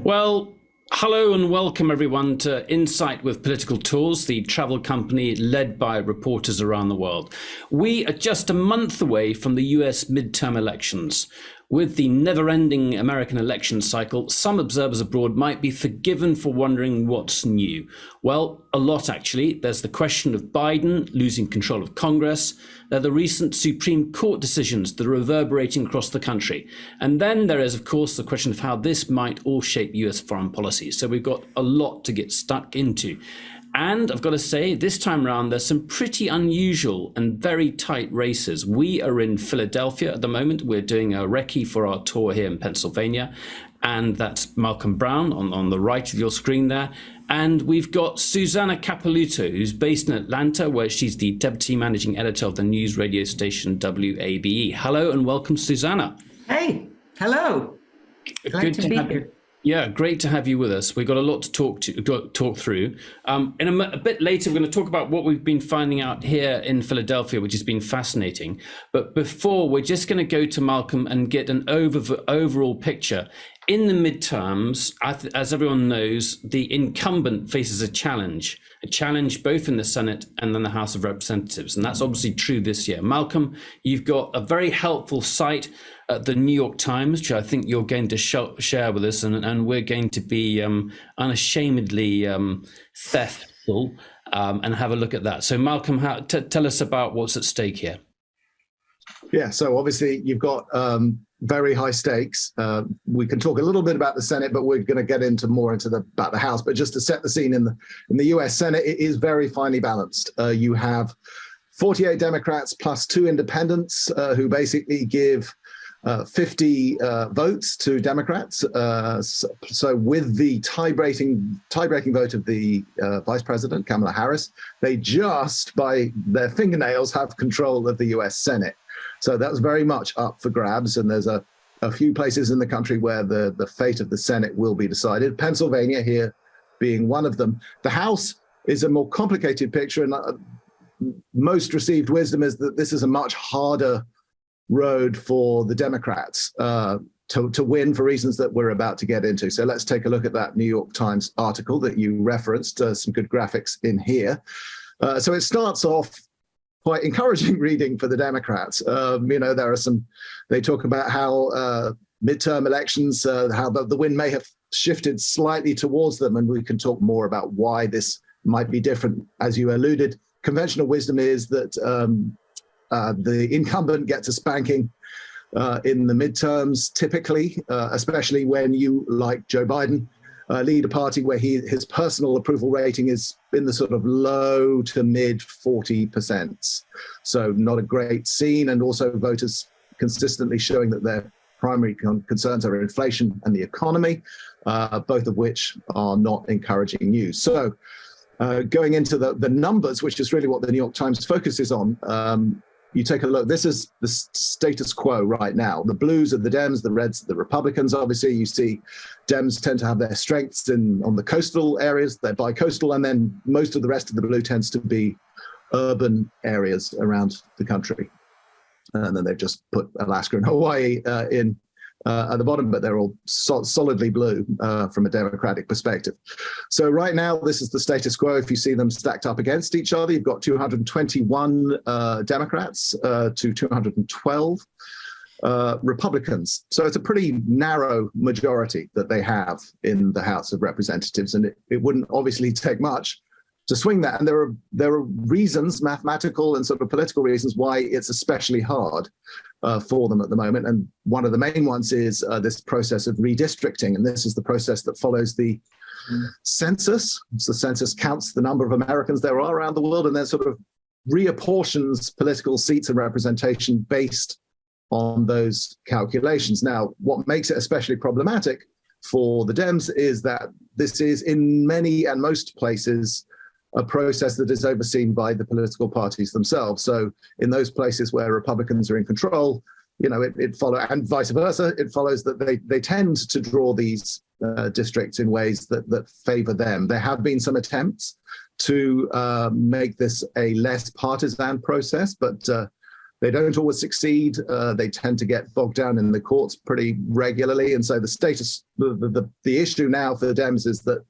Well, hello and welcome everyone to Insight with Political Tours, the travel company led by reporters around the world. We are just a month away from the US midterm elections. With the never-ending American election cycle, some observers abroad might be forgiven for wondering what's new. Well, a lot actually. There's the question of Biden losing control of Congress. There are the recent Supreme Court decisions that are reverberating across the country. And then there is, of course, the question of how this might all shape US foreign policy. So we've got a lot to get stuck into. And I've got to say, this time around, there's some pretty unusual and very tight races. We are in Philadelphia at the moment. We're doing a recce for our tour here in Pennsylvania. And that's Malcolm Brown on the right of your screen there. And we've got Susanna Capelouto, who's based in Atlanta, where she's the deputy managing editor of the news radio station WABE. Hello and welcome, Susanna. Hey, hello. Good to be here. Yeah, great to have you with us. We've got a lot to talk through. In a bit later, we're going to talk about what we've been finding out here in Philadelphia, which has been fascinating. But before, we're just going to go to Malcolm and get an overall picture. In the midterms, as everyone knows, the incumbent faces a challenge both in the Senate and then the House of Representatives. And that's obviously true this year. Malcolm, you've got a very helpful site at the New York Times, which I think you're going to share with us, and we're going to be unashamedly theftful and have a look at that. So Malcolm, tell us about what's at stake here. Yeah, so obviously you've got very high stakes. We can talk a little bit about the Senate, but we're going to get into more about the House. But just to set the scene, in the US Senate, it is very finely balanced. You have 48 Democrats plus 2 independents who basically give 50 votes to Democrats. So with the tie-breaking vote of the Vice President, Kamala Harris, they just, by their fingernails, have control of the US Senate. So that's very much up for grabs. And there's a few places in the country where the fate of the Senate will be decided. Pennsylvania here being one of them. The House is a more complicated picture. And most received wisdom is that this is a much harder road for the Democrats to win for reasons that we're about to get into. So let's take a look at that New York Times article that you referenced, some good graphics in here. So it starts off quite encouraging reading for the Democrats. There are they talk about how midterm elections, how the wind may have shifted slightly towards them, and we can talk more about why this might be different. As you alluded, conventional wisdom is that the incumbent gets a spanking in the midterms, typically, especially when you, like Joe Biden, lead a party where his personal approval rating is in the sort of low to mid 40%. So not a great scene, and also voters consistently showing that their primary concerns are inflation and the economy, both of which are not encouraging news. So going into the numbers, which is really what the New York Times focuses on, you take a look. This is the status quo right now. The blues are the Dems, the reds are the Republicans. Obviously, you see Dems tend to have their strengths on the coastal areas. They're bi-coastal, and then most of the rest of the blue tends to be urban areas around the country. And then they've just put Alaska and Hawaii in at the bottom, but they're all solidly blue from a Democratic perspective. So right now, this is the status quo. If you see them stacked up against each other, you've got 221 Democrats to 212 Republicans. So it's a pretty narrow majority that they have in the House of Representatives, and it wouldn't obviously take much to swing that. And there are reasons, mathematical and sort of political reasons, why it's especially hard for them at the moment. And one of the main ones is this process of redistricting. And this is the process that follows the census. So the census counts the number of Americans there are around the world, and then sort of reapportions political seats and representation based on those calculations. Now, what makes it especially problematic for the Dems is that this is, in many and most places, a process that is overseen by the political parties themselves. So in those places where Republicans are in control, it follows, and vice versa, it follows that they tend to draw these districts in ways that favor them. There have been some attempts to make this a less partisan process, but They don't always succeed. They tend to get bogged down in the courts pretty regularly. And so the issue now for the Dems is that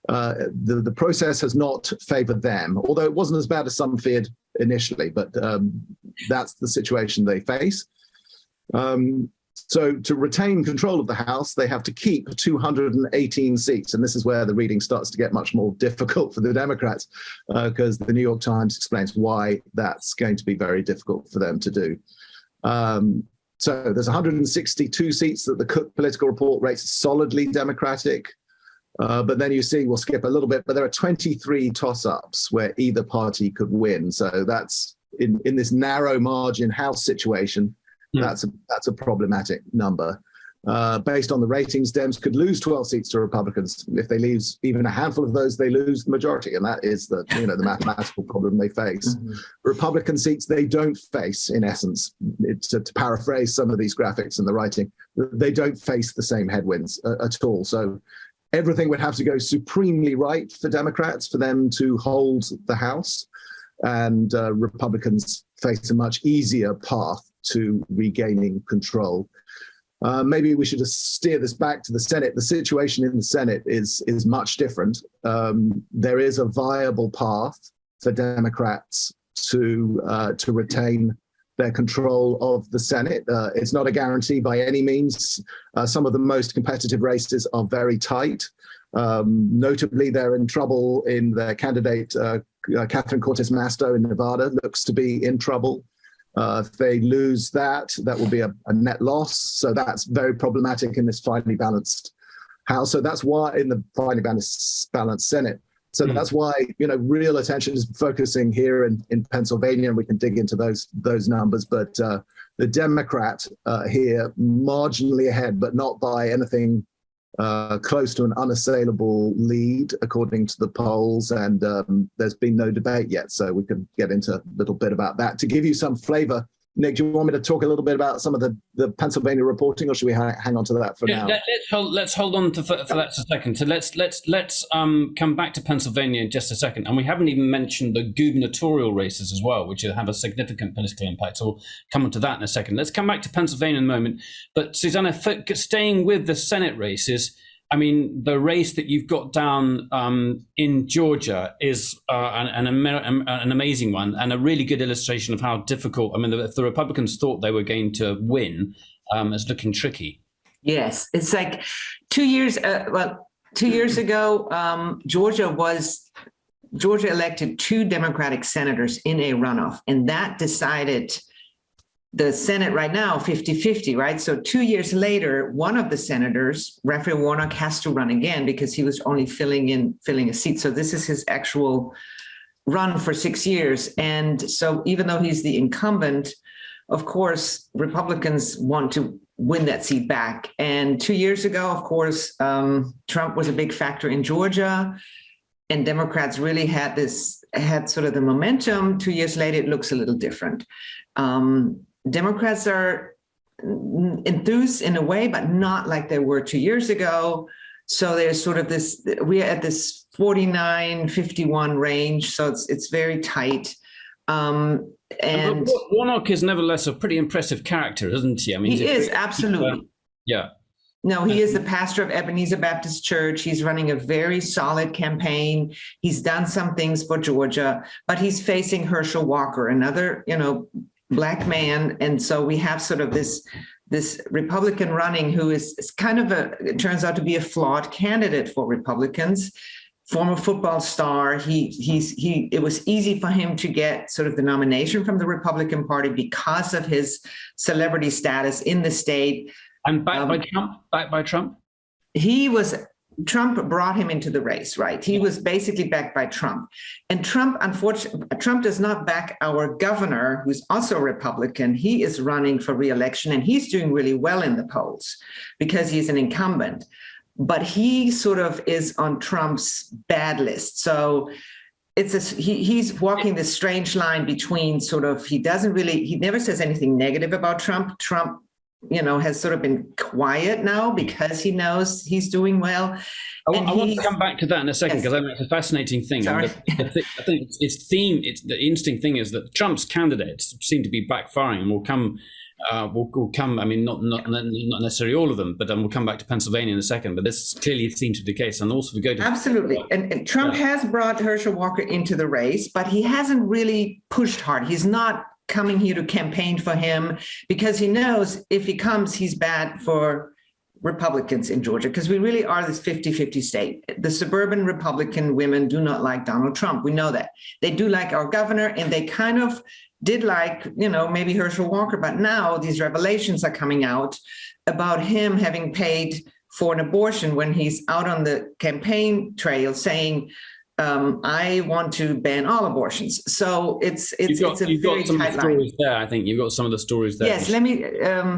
the process has not favored them, although it wasn't as bad as some feared initially, but that's the situation they face. So to retain control of the House, they have to keep 218 seats. And this is where the reading starts to get much more difficult for the Democrats, because the New York Times explains why that's going to be very difficult for them to do. So there's 162 seats that the Cook Political Report rates solidly Democratic. But then you see, we'll skip a little bit, but there are 23 toss-ups where either party could win. So that's in this narrow margin House situation. That's a problematic number. Based on the ratings, Dems could lose 12 seats to Republicans. If they lose even a handful of those, they lose the majority, and that is the mathematical problem they face. Republican seats they don't face, in essence. To paraphrase some of these graphics and the writing, they don't face the same headwinds at all. So everything would have to go supremely right for Democrats for them to hold the House, and Republicans face a much easier path to regaining control. Maybe we should just steer this back to the Senate. The situation in the Senate is much different. There is a viable path for Democrats to retain their control of the Senate. It's not a guarantee by any means. Some of the most competitive races are very tight. Notably, they're in trouble in their candidate, Catherine Cortez Masto in Nevada, looks to be in trouble. If they lose that will be a net loss. So that's very problematic in this finely balanced House. So that's why in the finely balanced Senate. So that's why, real attention is focusing here in Pennsylvania, and we can dig into those numbers. But the Democrat here marginally ahead, but not by anything close to an unassailable lead, according to the polls. And there's been no debate yet. So we can get into a little bit about that. To give you some flavor, Nick, do you want me to talk a little bit about some of the Pennsylvania reporting, or should we hang on to that for now? Let's hold on for that for a second. So let's come back to Pennsylvania in just a second. And we haven't even mentioned the gubernatorial races as well, which have a significant political impact. So we'll come on to that in a second. Let's come back to Pennsylvania in a moment. But Susanna, staying with the Senate races, I mean, the race that you've got down in Georgia is an amazing one, and a really good illustration of how difficult. I mean, if the Republicans thought they were going to win, it's looking tricky. Yes, it's like 2 years. 2 years ago, Georgia elected 2 Democratic senators in a runoff, and that decided the Senate right now, 50-50, right? So 2 years later, one of the senators, Raphael Warnock, has to run again because he was only filling a seat. So this is his actual run for 6 years. And so even though he's the incumbent, of course, Republicans want to win that seat back. And 2 years ago, of course, Trump was a big factor in Georgia, and Democrats really had sort of the momentum. 2 years later, it looks a little different. Democrats are enthused in a way, but not like they were 2 years ago. So there's sort of we are at this 49-51 range. So it's very tight. And Warnock is nevertheless a pretty impressive character, isn't he? I mean, he is, absolutely. Yeah. No, he is the pastor of Ebenezer Baptist Church. He's running a very solid campaign. He's done some things for Georgia, but he's facing Herschel Walker, another, Black man. And so we have sort of this Republican running who is kind of it turns out to be a flawed candidate for Republicans. Former football star. It was easy for him to get sort of the nomination from the Republican Party because of his celebrity status in the state. And backed by Trump? Trump brought him into the race, right? He was basically backed by Trump. And Trump, unfortunately, Trump does not back our governor, who's also a Republican. He is running for re-election, and he's doing really well in the polls because he's an incumbent. But he sort of is on Trump's bad list. So he's walking this strange line between sort of, he never says anything negative about Trump. Trump has sort of been quiet now because he knows he's doing well. I want to come back to that in a second, because I think it's a fascinating thing. Sorry. I think the interesting thing is that Trump's candidates seem to be backfiring, and will come. I mean, not necessarily all of them, but we'll come back to Pennsylvania in a second. But this clearly seems to be the case. And also, if we go to absolutely, and Trump has brought Herschel Walker into the race, but he hasn't really pushed hard. He's not coming here to campaign for him because he knows if he comes, he's bad for Republicans in Georgia, because we really are this 50-50 state. The suburban Republican women do not like Donald Trump. We know that. They do like our governor, and they kind of did like, maybe Herschel Walker, but now these revelations are coming out about him having paid for an abortion when he's out on the campaign trail saying, I want to ban all abortions. So it's a very tight line. There, I think you've got some of the stories there. Yes, let me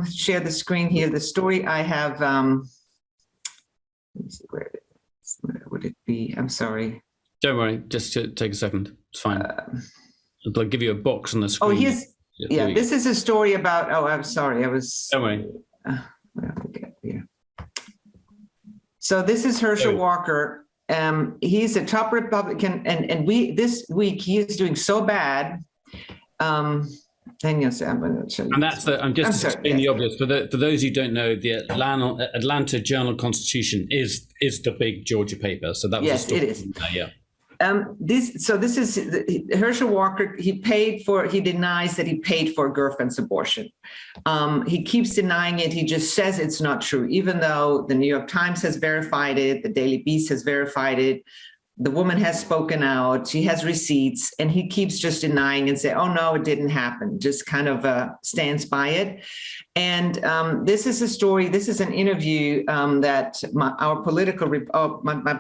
share the screen here. The story I have, let me see, where would it be? I'm sorry. Don't worry, just take a second. It's fine. I'll give you a box on the screen. Oh, this is a story about, I'm sorry, I was. Don't worry. So this is Herschel Walker. He's a top Republican, and this week he is doing so bad. Hang on a second, I'm going to show you. And that's I'm just explaining the obvious for those who don't know. The Atlanta Journal-Constitution is the big Georgia paper. So that was yes, it is. Yeah. This is Herschel Walker. He denies that he paid for a girlfriend's abortion. He keeps denying it. He just says it's not true, even though the New York Times has verified it, the Daily Beast has verified it. The woman has spoken out. She has receipts, and he keeps just denying and say, "Oh no, it didn't happen." Just kind of stands by it. And this is a story. This is an interview that my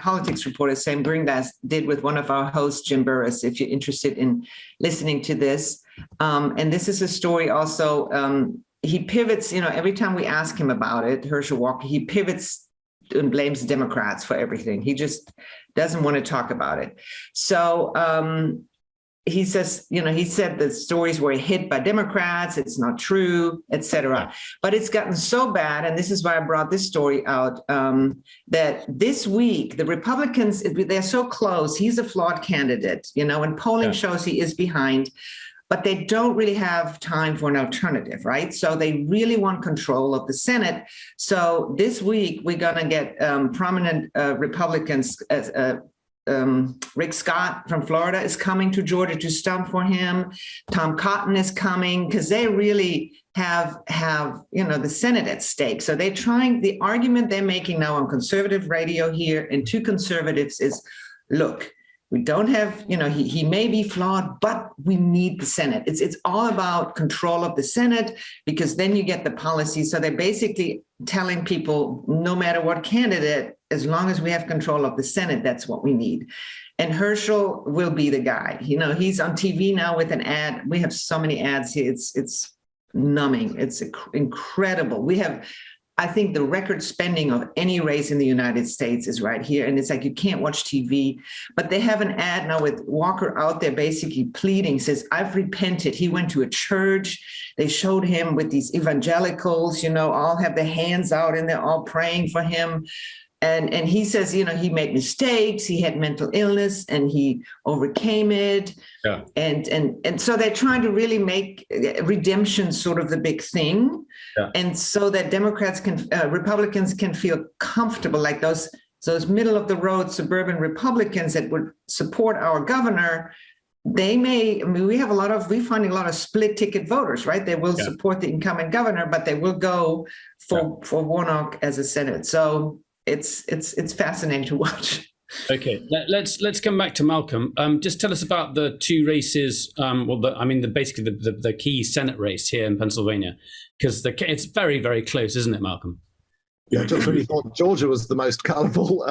politics reporter Sam Gringas did with one of our hosts, Jim Burris. If you're interested in listening to this, and this is a story also. He pivots. Every time we ask him about it, Herschel Walker, he pivots and blames Democrats for everything. He just doesn't want to talk about it. So he says, he said the stories were hit by Democrats, it's not true, et cetera. But it's gotten so bad, and this is why I brought this story out, that this week, the Republicans, they're so close. He's a flawed candidate, and polling shows he is behind, but they don't really have time for an alternative, right? So they really want control of the Senate. So this week, we're going to get prominent Republicans. Rick Scott from Florida is coming to Georgia to stump for him. Tom Cotton is coming because they really have the Senate at stake. So they're trying, the argument they're making now on conservative radio here and to conservatives is, look, we don't have, he may be flawed, but we need the Senate. It's all about control of the Senate, because then you get the policy. So they're basically telling people, no matter what candidate, as long as we have control of the Senate, that's what we need. And Herschel will be the guy. He's on TV now with an ad. We have so many ads here. It's numbing. It's incredible. We have, I think, the record spending of any race in the United States is right here. And it's like you can't watch TV. But they have an ad now with Walker out there basically pleading, says, I've repented. He went to a church. They showed him with these evangelicals, all have their hands out and they're all praying for him. And he says, he made mistakes, he had mental illness, and he overcame it. Yeah. And so they're trying to really make redemption sort of the big thing. Yeah. And so that Republicans can feel comfortable, like those middle of the road suburban Republicans that would support our governor. They may, we're finding a lot of split ticket voters, right? They will support the incumbent governor, but they will go for Warnock as a Senate. So it's fascinating to watch. Okay, let's come back to Malcolm. Just tell us about the two races. Basically the key Senate race here in Pennsylvania, because it's very, very close, isn't it, Malcolm? Yeah, just when you thought Georgia was the most colourful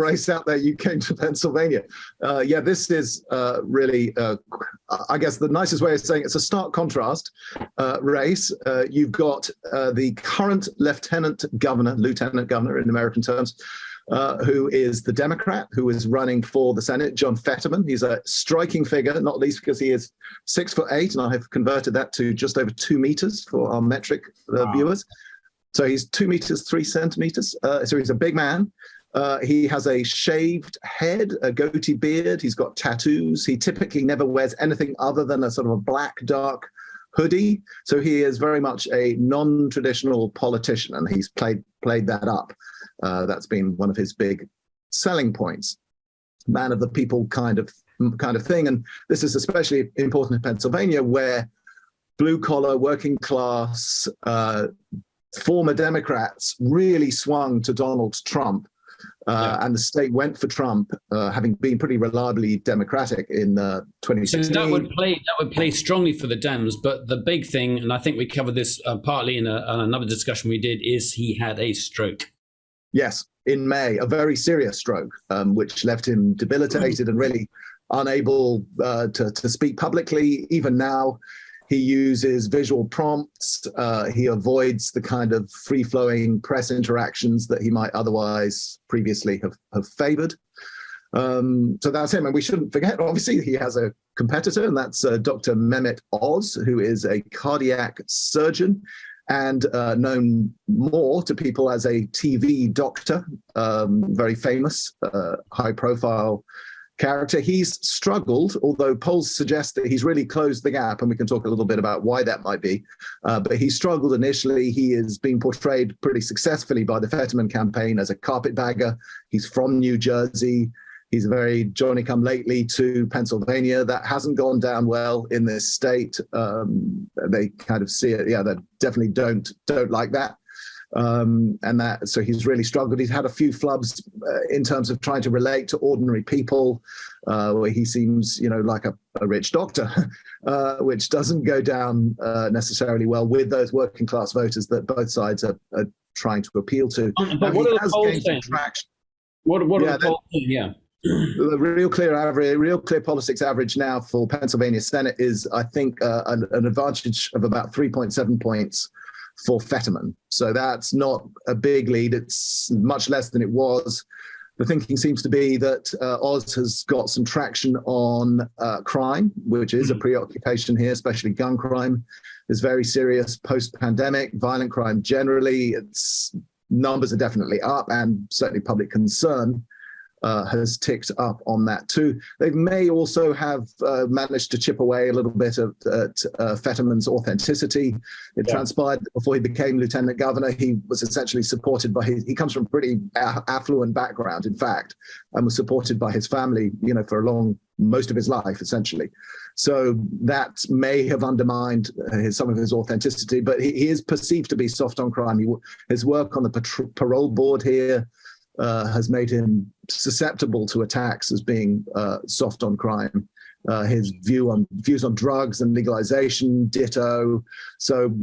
race out there, you came to Pennsylvania. This is really, I guess the nicest way of saying it's a stark contrast race. You've got the current lieutenant governor in American terms, who is the Democrat who is running for the Senate, John Fetterman. He's a striking figure, not least because he is 6'8", and I have converted that to just over 2 meters for our metric viewers. So he's 2 meters, 3 centimeters. So he's a big man. He has a shaved head, a goatee beard. He's got tattoos. He typically never wears anything other than a sort of a black, dark hoodie. So he is very much a non-traditional politician, and he's played that up. That's been one of his big selling points. Man of the people kind of thing. And this is especially important in Pennsylvania, where blue-collar, working class, former Democrats really swung to Donald Trump. And the state went for Trump, having been pretty reliably Democratic in 2016. So that would play strongly for the Dems. But the big thing, and I think we covered this partly in another discussion we did, is he had a stroke. Yes, in May, a very serious stroke, which left him debilitated and really unable to speak publicly. Even now, he uses visual prompts. He avoids the kind of free-flowing press interactions that he might otherwise previously have favored. So that's him. And we shouldn't forget, obviously, he has a competitor, and that's Dr. Mehmet Oz, who is a cardiac surgeon and known more to people as a TV doctor, very famous, high-profile character. He's struggled, although polls suggest that he's really closed the gap, and we can talk a little bit about why that might be. But he struggled initially. He is being portrayed pretty successfully by the Fetterman campaign as a carpetbagger. He's from New Jersey. He's very Johnny-come-lately to Pennsylvania. That hasn't gone down well in this state. They kind of see it. Yeah, they definitely don't like that. So he's really struggled. He's had a few flubs in terms of trying to relate to ordinary people, where he seems, like a rich doctor, which doesn't go down necessarily well with those working class voters that both sides are trying to appeal to. But what are the polls saying? What are the polls saying? Yeah. The real clear politics average now for Pennsylvania Senate is, I think, an advantage of about 3.7 points for Fetterman. So that's not a big lead. It's much less than it was. The thinking seems to be that Oz has got some traction on crime, which is a preoccupation here, especially gun crime is very serious post-pandemic. Violent crime generally, its numbers are definitely up, and certainly public concern has ticked up on that too. They may also have managed to chip away a little bit at Fetterman's authenticity. It transpired that before he became lieutenant governor, he was essentially supported by he comes from a pretty affluent background, in fact, and was supported by his family, for most of his life, essentially. So that may have undermined some of his authenticity, but he is perceived to be soft on crime. His work on the parole board here has made him susceptible to attacks as being soft on crime. His views on drugs and legalization, ditto. So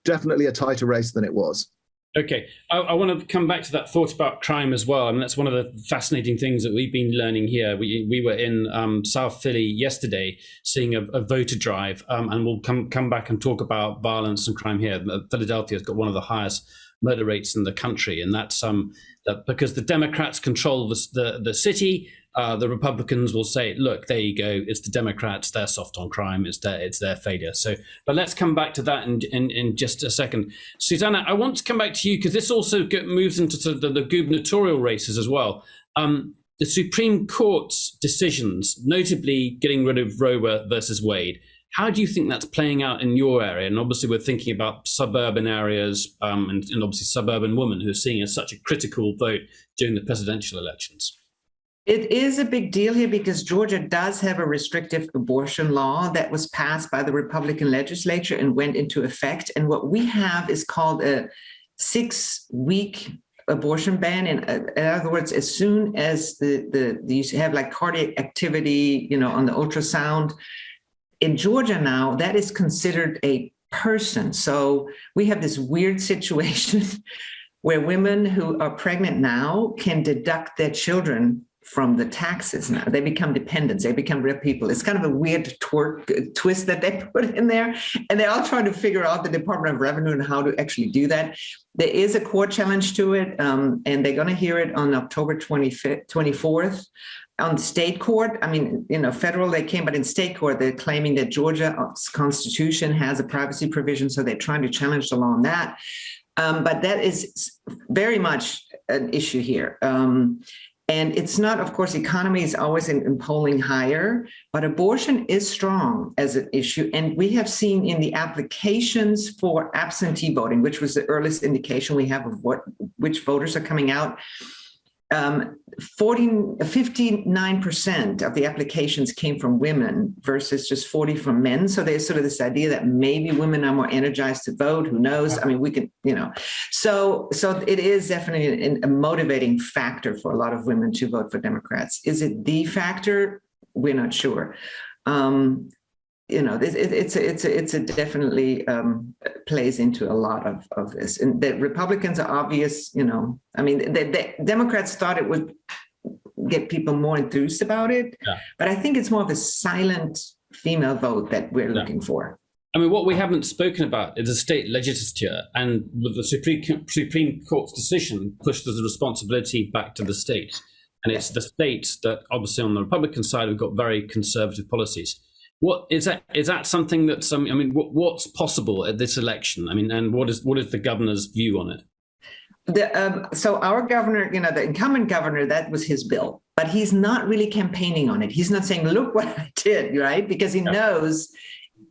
definitely a tighter race than it was. Okay, I want to come back to that thought about crime as well. I mean, that's one of the fascinating things that we've been learning here. We were in South Philly yesterday, seeing a voter drive, and we'll come back and talk about violence and crime here. Philadelphia's got one of the highest murder rates in the country, and that's that because the Democrats control the city. The Republicans will say, look, there you go, it's the Democrats, they're soft on crime, it's their failure. So, but let's come back to that in just a second. Susanna, I want to come back to you because this also moves into the gubernatorial races as well. The Supreme Court's decisions, notably getting rid of Roe versus Wade, how do you think that's playing out in your area? And obviously we're thinking about suburban areas and obviously suburban women who are seeing as such a critical vote during the presidential elections. It is a big deal here because Georgia does have a restrictive abortion law that was passed by the Republican legislature and went into effect. And what we have is called a 6-week abortion ban. In other words, as soon as you have like cardiac activity, on the ultrasound, in Georgia now, that is considered a person. So we have this weird situation where women who are pregnant now can deduct their children from the taxes now. They become dependents. They become real people. It's kind of a weird twist that they put in there. And they're all trying to figure out, the Department of Revenue, and how to actually do that. There is a court challenge to it, and they're going to hear it on October 24th. On state court, I mean, federal they came, but in state court, they're claiming that Georgia's constitution has a privacy provision, so they're trying to challenge the law on that. But that is very much an issue here. And it's not, of course, economy is always in polling higher, but abortion is strong as an issue. And we have seen in the applications for absentee voting, which was the earliest indication we have of which voters are coming out, 59% of the applications came from women versus just 40 from men. So there's sort of this idea that maybe women are more energized to vote. Who knows? I mean, we can, so it is definitely a motivating factor for a lot of women to vote for Democrats. Is it the factor? We're not sure. It's a definitely plays into a lot of this. And the Republicans are obvious, the Democrats thought it would get people more enthused about it, but I think it's more of a silent female vote that we're looking for. I mean, what we haven't spoken about is the state legislature, and with the Supreme Court's decision pushed the responsibility back to the states. And it's the states that, obviously on the Republican side, have got very conservative policies. What is that? Is that something that's what's possible at this election? I mean, and what is the governor's view on it? So our governor, the incumbent governor, that was his bill, but he's not really campaigning on it. He's not saying, "Look what I did," right? Because he knows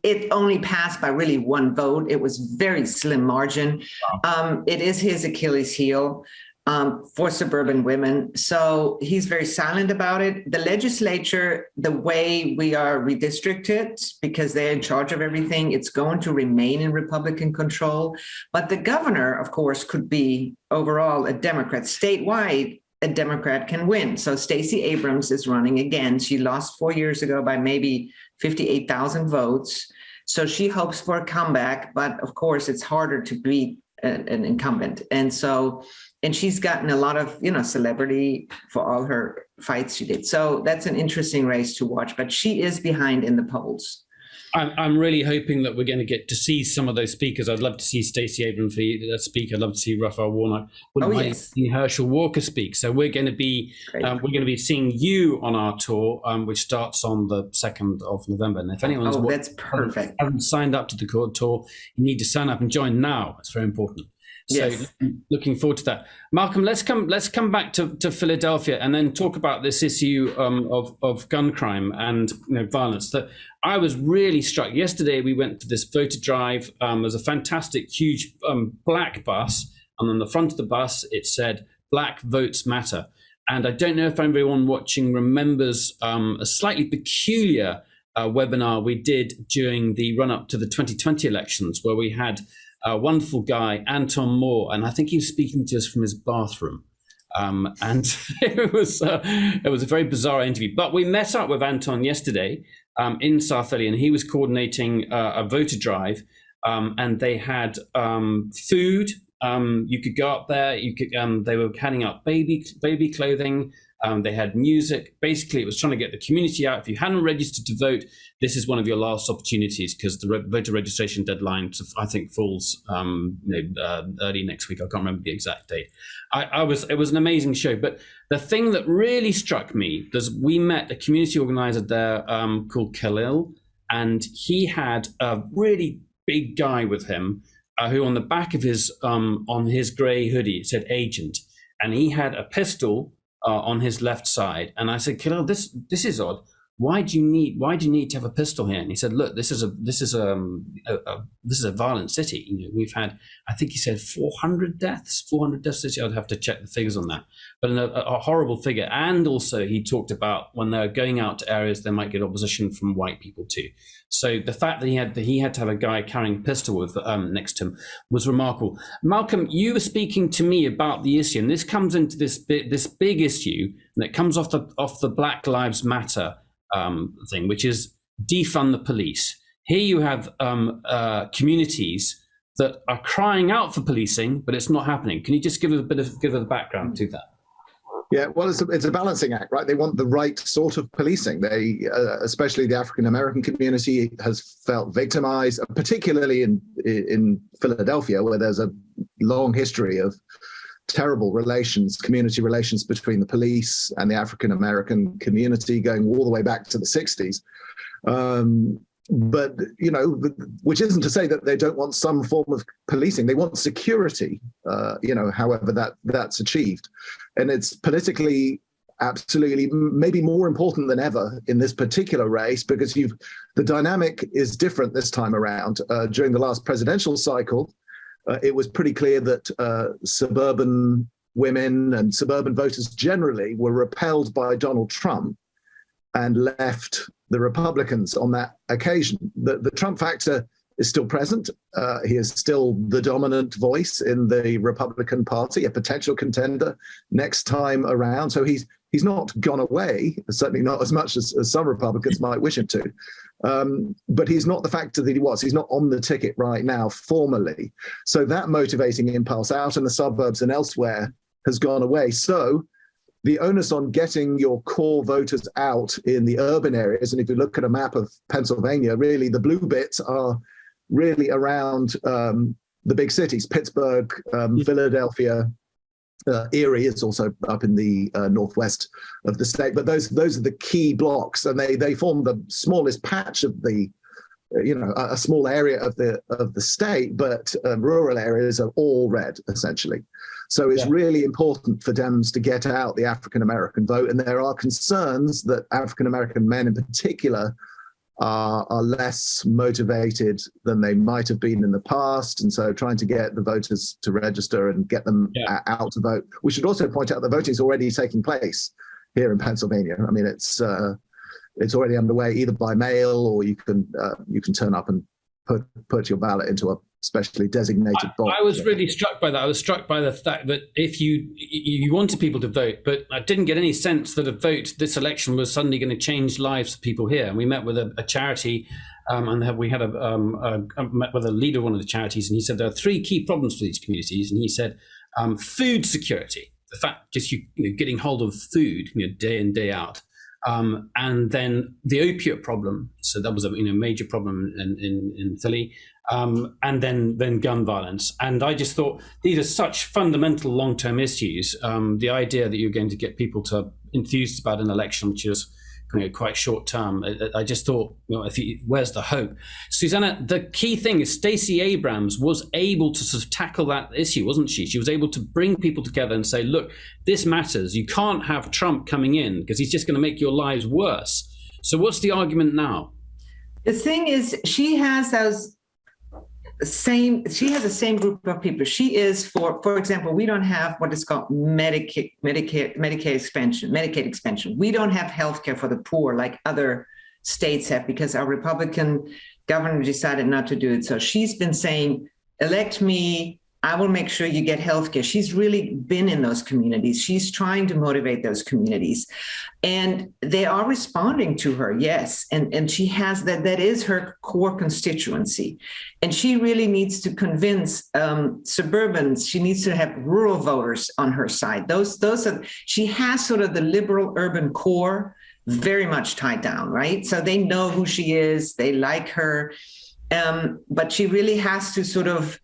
it only passed by really one vote. It was very slim margin. Wow. It is his Achilles heel. For suburban women. So he's very silent about it. The legislature, the way we are redistricted, because they're in charge of everything, it's going to remain in Republican control. But the governor, of course, could be overall a Democrat. Statewide, a Democrat can win. So Stacey Abrams is running again. She lost 4 years ago by maybe 58,000 votes. So she hopes for a comeback. But of course, it's harder to beat an incumbent. And she's gotten a lot of, celebrity for all her fights she did. So that's an interesting race to watch, but she is behind in the polls. I'm really hoping that we're going to get to see some of those speakers. I'd love to see Stacey Abrams speak. I'd love to see Raphael Warnock. Wouldn't mind seeing Herschel Walker speak. So we're going to be seeing you on our tour, which starts on the 2nd of November. And if anyone's that's perfect. Haven't signed up to the tour, you need to sign up and join now. It's very important. So yes. Looking forward to that. Malcolm, let's come back to Philadelphia and then talk about this issue of gun crime and violence. That I was really struck. Yesterday we went to this voter drive. There's a fantastic, huge black bus, and on the front of the bus it said "Black Votes Matter." And I don't know if everyone watching remembers a slightly peculiar webinar we did during the run-up to the 2020 elections, where we had a wonderful guy, Anton Moore, and I think he was speaking to us from his bathroom. And it was a very bizarre interview. But we met up with Anton yesterday in South Philly, and he was coordinating a voter drive. And they had food. You could go up there. They were handing out baby clothing. They had music. Basically, it was trying to get the community out. If you hadn't registered to vote, this is one of your last opportunities, because the voter registration deadline, I think, falls early next week. I can't remember the exact date. It was an amazing show. But the thing that really struck me was we met a community organizer there called Khalil, and he had a really big guy with him who on the back of his on his grey hoodie it said "Agent," and he had a pistol on his left side. And I said, Khalil, this is odd. Why do you need to have a pistol here? And he said, look, this is a violent city. We've had, I think he said 400 deaths. I'd have to check the figures on that, but a horrible figure. And also he talked about when they're going out to areas, they might get opposition from white people too. So the fact that he had to have a guy carrying a pistol with next to him was remarkable. Malcolm, you were speaking to me about the issue, and this comes into this big issue, and it comes off the Black Lives Matter thing, which is defund the police. Here you have communities that are crying out for policing, but it's not happening. Can you just give a bit of the background to that? Yeah, well, it's a balancing act, right? They want the right sort of policing. They, especially the African American community, has felt victimized, particularly in Philadelphia, where there's a long history of terrible relations, community relations between the police and the African American community, going all the way back to the 60s. But, you know, which isn't to say that they don't want some form of policing. They want security, you know, however that's achieved. And it's politically absolutely maybe more important than ever in this particular race, because the dynamic is different this time around. During the last presidential cycle, it was pretty clear that suburban women and suburban voters generally were repelled by Donald Trump and left the Republicans on that occasion. The Trump factor is still present. He is still the dominant voice in the Republican Party, a potential contender next time around. So he's not gone away, certainly not as much as some Republicans might wish him to. But he's not the factor that he was. He's not on the ticket right now formally. So that motivating impulse out in the suburbs and elsewhere has gone away. So the onus on getting your core voters out in the urban areas, and if you look at a map of Pennsylvania, really the blue bits are really around the big cities, Pittsburgh, Philadelphia, Erie is also up in the northwest of the state. But those are the key blocks, and they form the smallest patch of the, you know, a small area of the state, but rural areas are all red, essentially. So it's really important for Dems to get out the African-American vote. And there are concerns that African-American men in particular are less motivated than they might have been in the past. And so trying to get the voters to register and get them out to vote. We should also point out that voting is already taking place here in Pennsylvania. I mean, it's already underway either by mail, or you can turn up and put your ballot into a specially designated box. I was really struck by that. I was struck by the fact that if you wanted people to vote, but I didn't get any sense that a vote this election was suddenly going to change lives for people here. And we met with a charity, and we had met with a leader of one of the charities, and he said there are three key problems for these communities, and he said food security, the fact just getting hold of food day in, day out. And then the opiate problem. So that was a major problem in Philly. And then gun violence. And I just thought these are such fundamental long-term issues. The idea that you're going to get people to enthused about an election, which is quite short-term, I just thought, where's the hope? Susanna, the key thing is Stacey Abrams was able to sort of tackle that issue, wasn't she? She was able to bring people together and say, look, this matters. You can't have Trump coming in because he's just going to make your lives worse. So what's the argument now? The thing is, she has the same group of people. She is for example, we don't have what is called Medicaid expansion. We don't have healthcare for the poor like other states have, because our Republican governor decided not to do it. So she's been saying, elect me, I will make sure you get healthcare. She's really been in those communities. She's trying to motivate those communities. And they are responding to her, yes. And she has that is her core constituency. And she really needs to convince suburbans. She needs to have rural voters on her side. She has sort of the liberal urban core very much tied down, right? So they know who she is, they like her. But she really has to sort of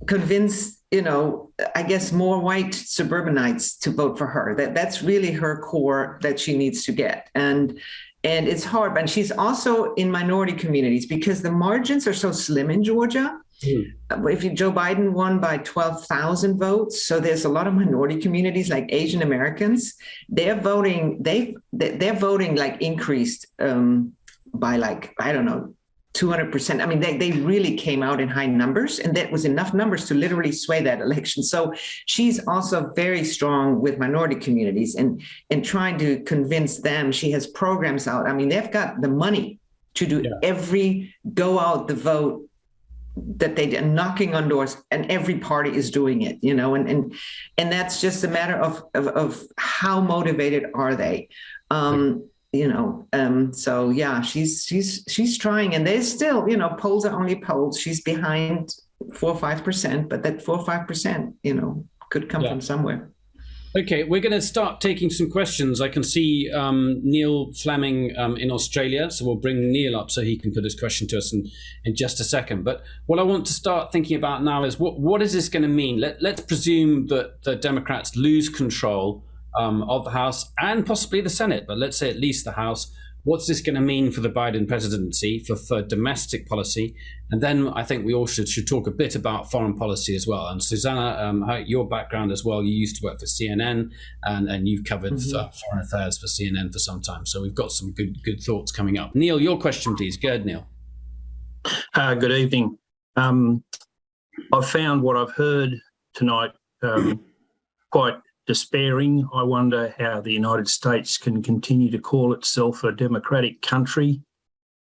convince, I guess, more white suburbanites to vote for her. That's really her core that she needs to get. And it's hard. And she's also in minority communities because the margins are so slim in Georgia. If Joe Biden won by 12,000 votes, so there's a lot of minority communities like Asian Americans. They're voting. They're voting like increased by like, I don't know, 200%. I mean, they really came out in high numbers, and that was enough numbers to literally sway that election. So she's also very strong with minority communities and trying to convince them. She has programs out. I mean, they've got the money to do every go out the vote that they are knocking on doors, and every party is doing it, and that's just a matter of how motivated are they. So yeah, she's trying, and there's still, polls are only polls. She's behind 4 or 5%, but that 4 or 5%, could come from somewhere. Okay, we're going to start taking some questions. I can see Neil Fleming in Australia, so we'll bring Neil up so he can put his question to us in just a second. But what I want to start thinking about now is what is this going to mean? Let's presume that the Democrats lose control of the House and possibly the Senate, but let's say at least the House. What's this going to mean for the Biden presidency, for domestic policy? And then I think we all should talk a bit about foreign policy as well. And Susanna, your background as well, you used to work for CNN and you've covered foreign affairs for CNN for some time. So we've got some good thoughts coming up. Neil, your question, please. Go ahead, Neil. Good evening. I've found what I've heard tonight quite despairing. I wonder how the United States can continue to call itself a democratic country.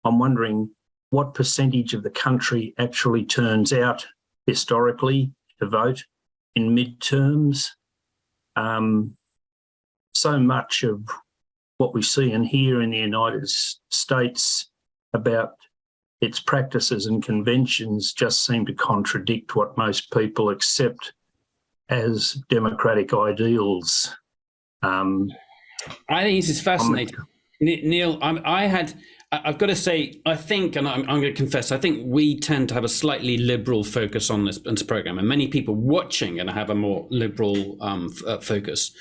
I'm wondering what percentage of the country actually turns out historically to vote in midterms. So much of what we see and hear in the United States about its practices and conventions just seem to contradict what most people accept as democratic ideals. I think this is fascinating. Neil, I've got to say, I think, and I'm going to confess, I think we tend to have a slightly liberal focus on this program, and many people watching are going to have a more liberal focus.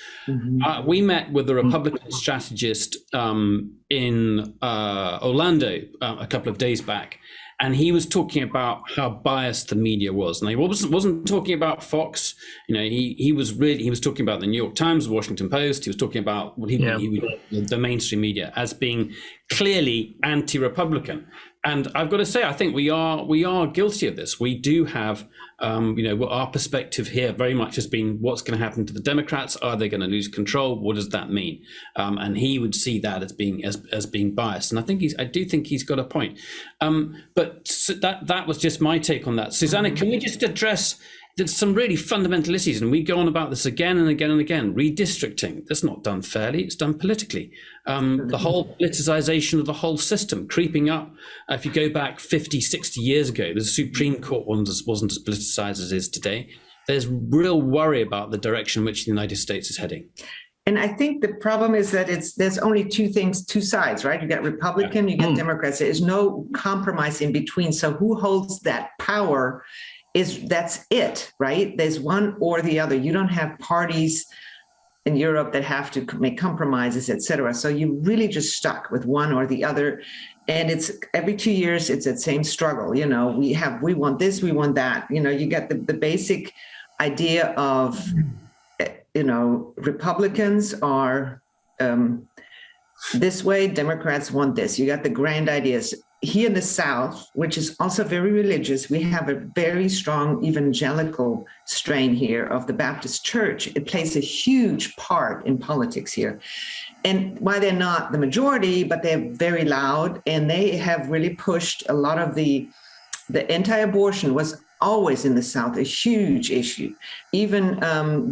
We met with the Republican strategist in Orlando a couple of days back, and he was talking about how biased the media was. And he wasn't talking about Fox. He was talking about the New York Times, the Washington Post. He was talking about the mainstream media as being clearly anti-Republican. And I've got to say, I think we are guilty of this. We do have, our perspective here very much has been what's going to happen to the Democrats. Are they going to lose control? What does that mean? And he would see that as being biased. And I do think he's got a point. But that was just my take on that. Susanna, can we just address there's some really fundamental issues, and we go on about this again and again and again. Redistricting, that's not done fairly, it's done politically. The whole politicization of the whole system creeping up. If you go back 50, 60 years ago, the Supreme Court wasn't as politicized as it is today. There's real worry about the direction in which the United States is heading. And I think the problem is that there's only two sides, right? You got Republican, you got Democrats. There's no compromise in between. So who holds that power? That's it, right? There's one or the other. You don't have parties in Europe that have to make compromises, et cetera. So you're really just stuck with one or the other. And it's every 2 years, it's that same struggle. We want this, we want that. You got the basic idea of, Republicans are this way, Democrats want this. You got the grand ideas. Here in the South, which is also very religious, we have a very strong evangelical strain here of the Baptist Church. It plays a huge part in politics here. And why they're not the majority, but they're very loud, and they have really pushed a lot of the anti-abortion was always in the South a huge issue. Even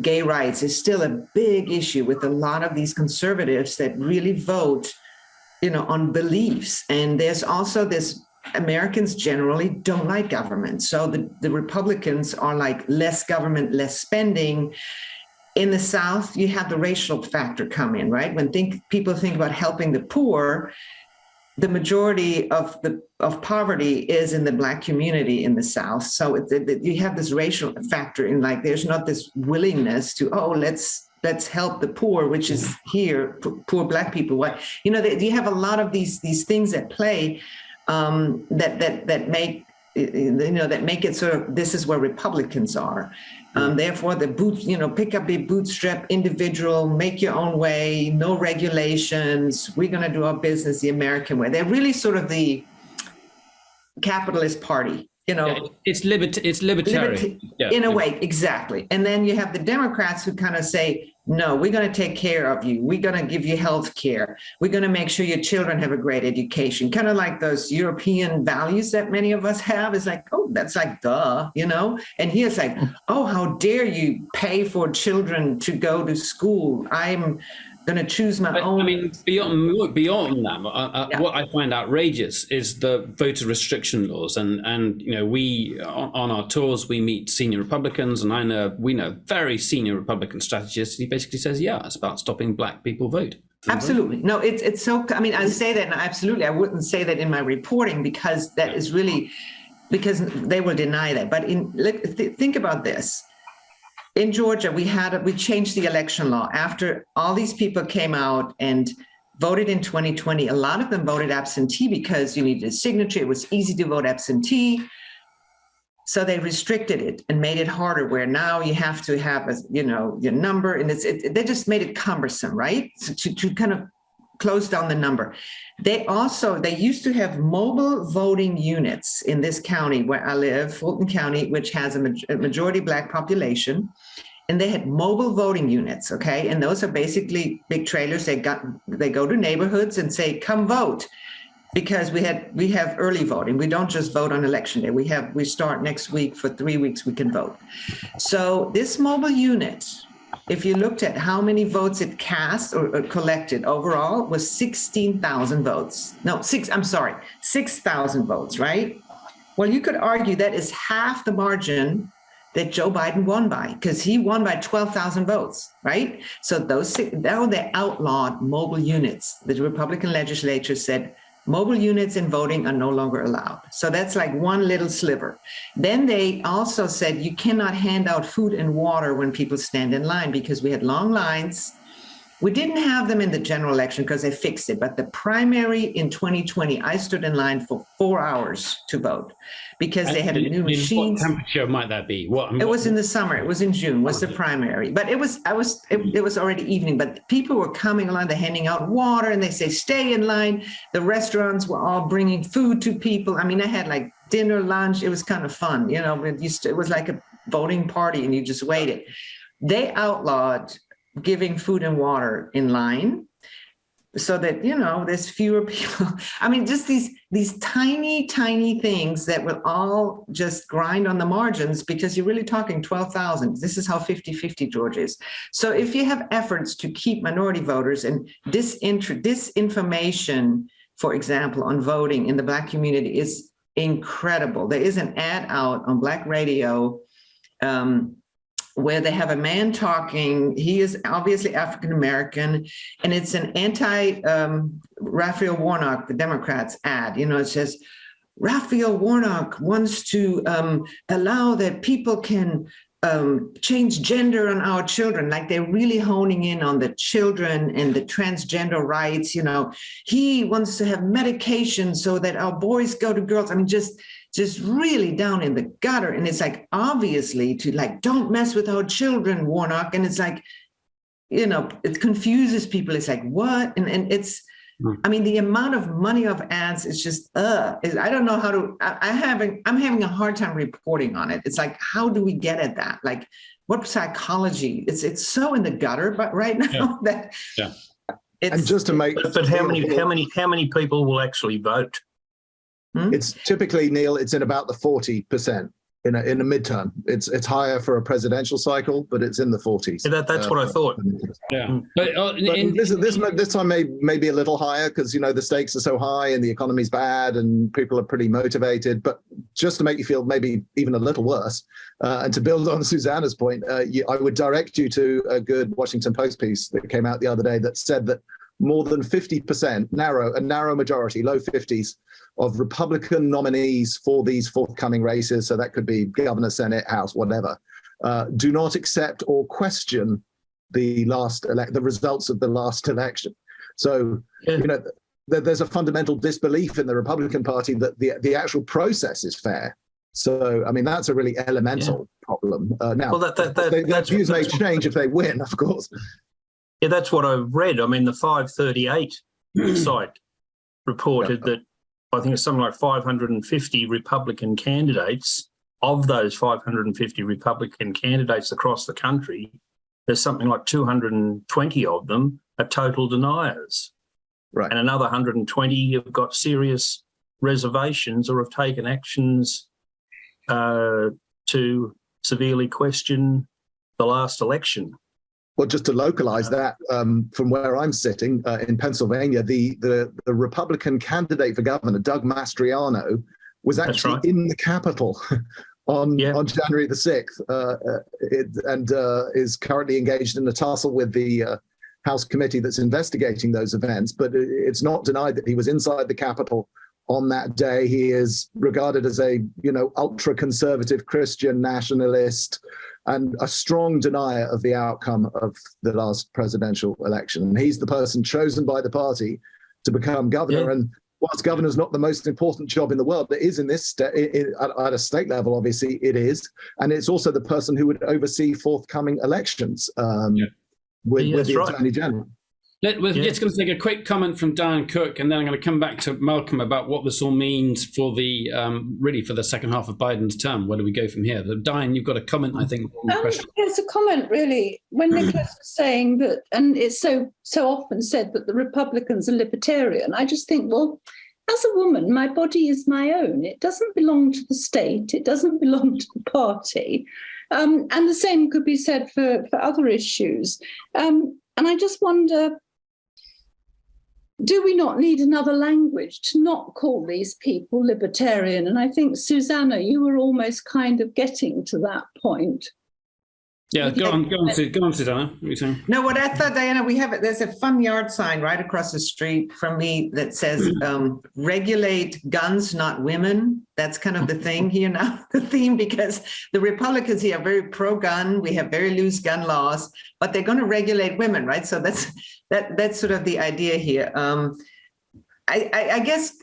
gay rights is still a big issue with a lot of these conservatives that really vote on beliefs. And there's also this, Americans generally don't like government. So the Republicans are like less government, less spending. In the South, you have the racial factor come in, right? When people think about helping the poor, the majority of poverty is in the Black community in the South. So you have this racial factor in, like, there's not this willingness to, let's help the poor, which is here, poor Black people. You have a lot of these things at play that make it sort of, this is where Republicans are. Therefore, the pick up a bootstrap individual, make your own way, no regulations. We're going to do our business the American way. They're really sort of the capitalist party. It's libertarian. In a way, exactly. And then you have the Democrats who kind of say, no, we're going to take care of you. We're going to give you health care. We're going to make sure your children have a great education. Kind of like those European values that many of us have. It's like, oh, that's like, duh, And here's like, oh, how dare you pay for children to go to school? I'm going to choose my own. I mean, beyond that, what I find outrageous is the voter restriction laws, and you know, we on our tours we meet senior Republicans, and we know very senior Republican strategists. He basically says, yeah, it's about stopping black people vote. Absolutely. No, it's so, I mean, I say that, and absolutely, I wouldn't say that in my reporting because that is really, because they will deny that. But think about this. In Georgia, we changed the election law after all these people came out and voted in 2020. A lot of them voted absentee because you needed a signature. It was easy to vote absentee. So they restricted it and made it harder, where now you have to have your number, and they just made it cumbersome, right? So to kind of close down the number. They used to have mobile voting units in this county where I live, Fulton County, which has a majority Black population, and they had mobile voting units, okay? And those are basically big trailers. They go to neighborhoods and say, come vote. Because we have early voting. We don't just vote on election day. We start next week. For 3 weeks we can vote. So this mobile unit, if you looked at how many votes it cast or collected overall, was 16,000 votes. No, 6,000 votes, right? Well, you could argue that is half the margin that Joe Biden won by, because he won by 12,000 votes, right? So now they outlawed mobile units. The Republican legislature said, mobile units in voting are no longer allowed. So that's like one little sliver. Then they also said you cannot hand out food and water when people stand in line, because we had long lines. We didn't have them in the general election because they fixed it. But the primary in 2020, I stood in line for 4 hours to vote because they had a new machine. What temperature might that be? It was in the summer. It was in June, was the primary. But it was already evening, but people were coming along, they're handing out water, and they say, stay in line. The restaurants were all bringing food to people. I mean, I had like dinner, lunch. It was kind of fun. You know, it was like a voting party and you just waited. They outlawed giving food and water in line so that, you know, there's fewer people. I mean, just these tiny things that will all just grind on the margins, because you're really talking 12,000. This is how 50-50 Georgia is. So if you have efforts to keep minority voters, and disinformation, for example, on voting in the Black community is incredible. There is an ad out on Black radio where they have a man talking. He is obviously African-American, and it's an Raphael Warnock, the Democrats ad. You know, it says, Raphael Warnock wants to allow that people can change gender on our children. Like, they're really honing in on the children and the transgender rights. You know, he wants to have medication so that our boys go to girls. I mean, just really down in the gutter. And it's like, obviously, to like, don't mess with our children, Warnock. And it's like, you know, it confuses people. It's like, what? And it's, I mean, the amount of money of ads is just, I don't know how to, I'm having a hard time reporting on it. It's like, how do we get at that? Like, what psychology? It's so in the gutter, but right now and just to make, but how many people will actually vote? It's typically, Neil, it's in about the 40% in a midterm. It's higher for a presidential cycle, but it's in the 40s. Yeah, that's what I thought. Yeah, but this time may be a little higher because, you know, the stakes are so high and the economy's bad and people are pretty motivated. But just to make you feel maybe even a little worse, and to build on Susanna's point, I would direct you to a good Washington Post piece that came out the other day that said that more than 50%, a narrow majority, low 50s, of Republican nominees for these forthcoming races, so that could be governor, Senate, House, whatever, do not accept or question the results of the last election. So, you know, there's a fundamental disbelief in the Republican Party that the actual process is fair. So, I mean, that's a really elemental problem. Now, their views may change if they win, of course. Yeah, that's what I've read. I mean, the 538 site reported that I think it's something like 550 Republican candidates. Of those 550 Republican candidates across the country, there's something like 220 of them are total deniers. Right. And another 120 have got serious reservations or have taken actions to severely question the last election. Well, just to localize that, from where I'm sitting in Pennsylvania, the Republican candidate for governor, Doug Mastriano, was actually in the Capitol on January the 6th, and is currently engaged in a tussle with the House committee that's investigating those events. But it's not denied that he was inside the Capitol on that day. He is regarded as a, ultra-conservative Christian nationalist and a strong denier of the outcome of the last presidential election. And he's the person chosen by the party to become governor. Yeah. And whilst governor is not the most important job in the world, it is in this at a state level, obviously it is. And it's also the person who would oversee forthcoming elections with the Attorney General. We're just going to take a quick comment from Diane Cook, and then I'm going to come back to Malcolm about what this all means for the really for the second half of Biden's term. Where do we go from here? Diane, you've got a comment, I think. On the question. It's a comment, really. When Nicholas was saying that, and it's so often said that the Republicans are libertarian, I just think, well, as a woman, my body is my own. It doesn't belong to the state. It doesn't belong to the party. And the same could be said for other issues. And I just wonder, do we not need another language to not call these people libertarian? And I think, Susanna, you were almost kind of getting to that point. Yeah, go on, Susanna. What are you saying? No, what I thought, Diana, there's a fun yard sign right across the street from me that says, regulate guns, not women. That's kind of the thing here now, the theme, because the Republicans here are very pro-gun. We have very loose gun laws, but they're going to regulate women, right? So that's sort of the idea here. I guess,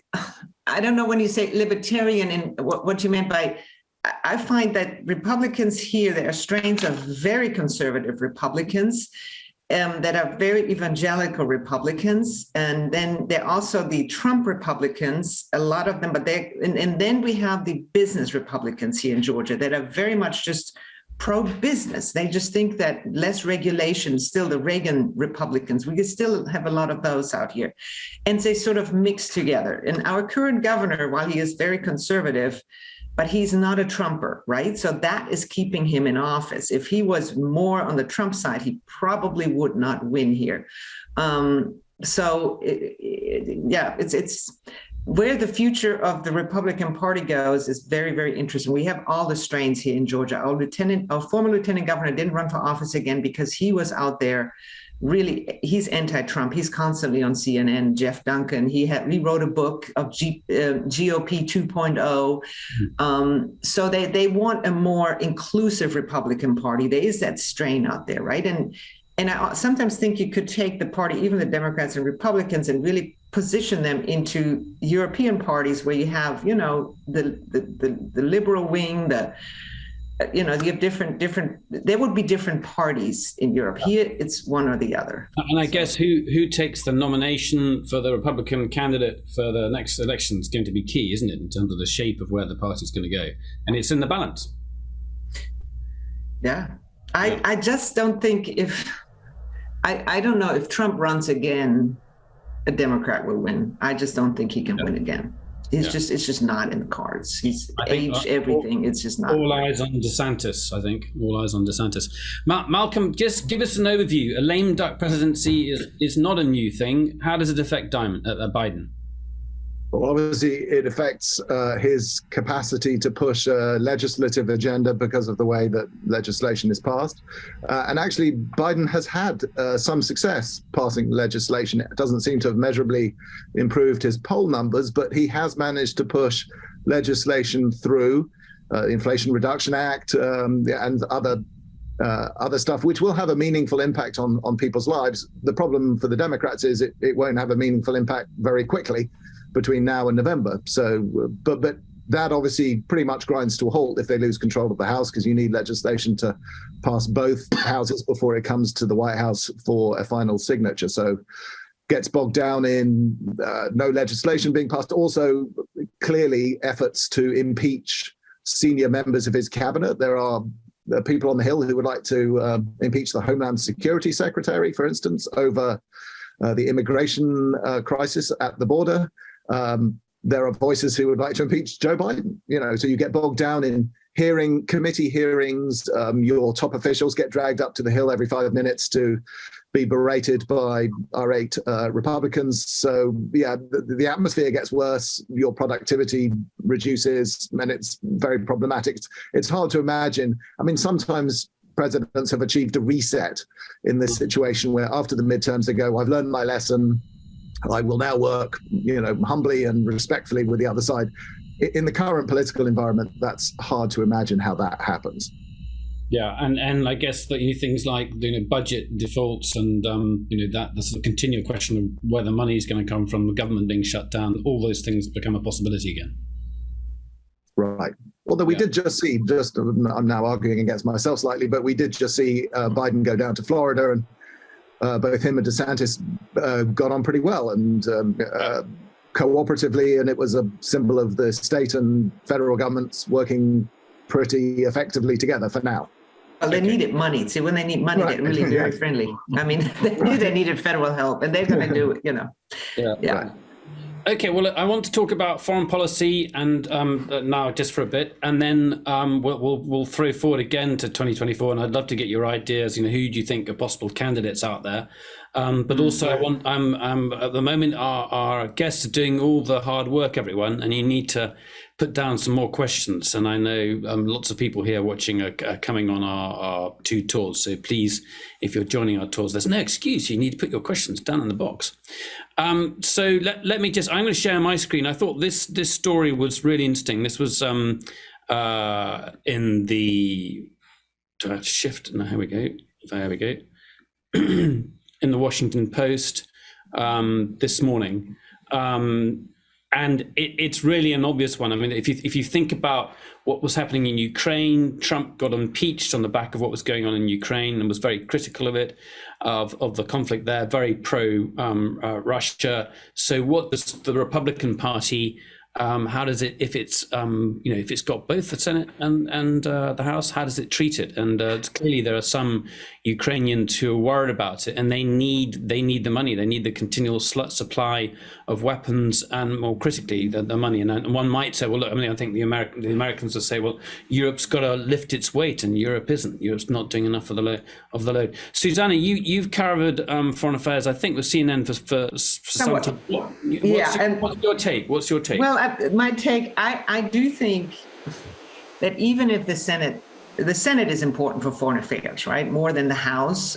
I don't know when you say libertarian and what you meant by, I find that Republicans here, there are strains of very conservative Republicans that are very evangelical Republicans. And then there are also the Trump Republicans, a lot of them, but and then we have the business Republicans here in Georgia that are very much just pro-business. They just think that less regulation, still the Reagan Republicans, we can still have a lot of those out here. And they sort of mix together. And our current governor, while he is very conservative, but he's not a Trumper, right? So that is keeping him in office. If he was more on the Trump side, he probably would not win here. It's where the future of the Republican Party goes is very, very interesting. We have all the strains here in Georgia. Our former lieutenant governor didn't run for office again because he was out there. Really, he's anti-Trump. He's constantly on CNN. Jeff Duncan. He wrote a book of GOP 2.0. So they want a more inclusive Republican Party. There is that strain out there, right? And I sometimes think you could take the party, even the Democrats and Republicans, and really position them into European parties where you have, the liberal wing, you have different, there would be different parties in Europe. Here, it's one or the other. And I guess who takes the nomination for the Republican candidate for the next election is going to be key, isn't it, in terms of the shape of where the party's going to go? And it's in the balance. Yeah. I just don't think I don't know if Trump runs again, a Democrat will win. I just don't think he can win again. It's just not in the cards. He's aged everything. It's just not. All eyes on DeSantis, I think. All eyes on DeSantis. Malcolm, just give us an overview. A lame duck presidency is not a new thing. How does it affect Biden? Well, obviously, it affects his capacity to push a legislative agenda because of the way that legislation is passed. And actually, Biden has had some success passing legislation. It doesn't seem to have measurably improved his poll numbers, but he has managed to push legislation through the Inflation Reduction Act and other stuff, which will have a meaningful impact on people's lives. The problem for the Democrats is it won't have a meaningful impact very quickly between now and November. So, but that obviously pretty much grinds to a halt if they lose control of the House, because you need legislation to pass both houses before it comes to the White House for a final signature. So gets bogged down in no legislation being passed. Also, clearly efforts to impeach senior members of his cabinet. There are people on the Hill who would like to impeach the Homeland Security Secretary, for instance, over the immigration crisis at the border. There are voices who would like to impeach Joe Biden, so you get bogged down committee hearings. Your top officials get dragged up to the Hill every 5 minutes to be berated by our 8 Republicans. So yeah, the atmosphere gets worse, your productivity reduces, and it's very problematic. It's hard to imagine. I mean, sometimes presidents have achieved a reset in this situation where after the midterms they go, I've learned my lesson, I will now work, humbly and respectfully with the other side. In the current political environment, that's hard to imagine how that happens. Yeah, and I guess that things like budget defaults and that's a continual question of where the money is going to come from, the government being shut down, all those things become a possibility again. Right. Although we did just see, I'm now arguing against myself slightly, but we did just see Biden go down to Florida, and both him and DeSantis got on pretty well and cooperatively, and it was a symbol of the state and federal governments working pretty effectively together for now. Well, they needed money. See, when they need money, they're really very friendly. I mean, they knew they needed federal help, and they're going to do it, Yeah. Right. Okay, well, I want to talk about foreign policy and now just for a bit, and then we'll throw forward again to 2024. And I'd love to get your ideas. Who do you think are possible candidates out there? But also, I'm at the moment our guests are doing all the hard work, everyone, and you need to put down some more questions. And I know lots of people here watching are coming on our 2 tours. So please, if you're joining our tours, there's no excuse. You need to put your questions down in the box. So let me just, I'm going to share my screen. I thought this story was really interesting. This was in the, do I have to shift? No, here we go. There we go. In the Washington Post this morning. And it's really an obvious one. I mean, if you think about what was happening in Ukraine, Trump got impeached on the back of what was going on in Ukraine and was very critical of it, of the conflict there, very pro Russia. So what does the Republican Party, how does it, if it's if it's got both the Senate and the House, how does it treat it? And clearly there are some Ukrainians who are worried about it, and they need the money. They need the continual supply of weapons, and more critically, the money. And one might say, well, look, I mean, I think the Americans will say, well, Europe's got to lift its weight, and Europe isn't. Europe's not doing enough of the load. Susanna, you've covered foreign affairs, I think, with CNN for some time. What's your take? Well, my take, I do think that even if the Senate is important for foreign affairs, right, more than the House.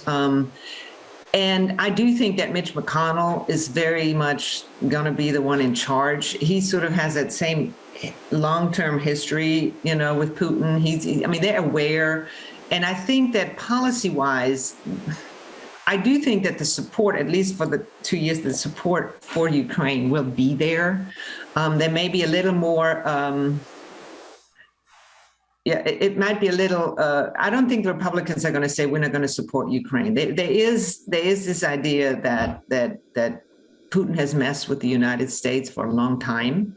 And I do think that Mitch McConnell is very much going to be the one in charge. He sort of has that same long-term history, with Putin. They're aware. And I think that policy-wise, I do think that the support, at least for the 2 years, the support for Ukraine will be there. There may be a little more, it might be a little, I don't think the Republicans are going to say we're not going to support Ukraine. There is this idea that Putin has messed with the United States for a long time.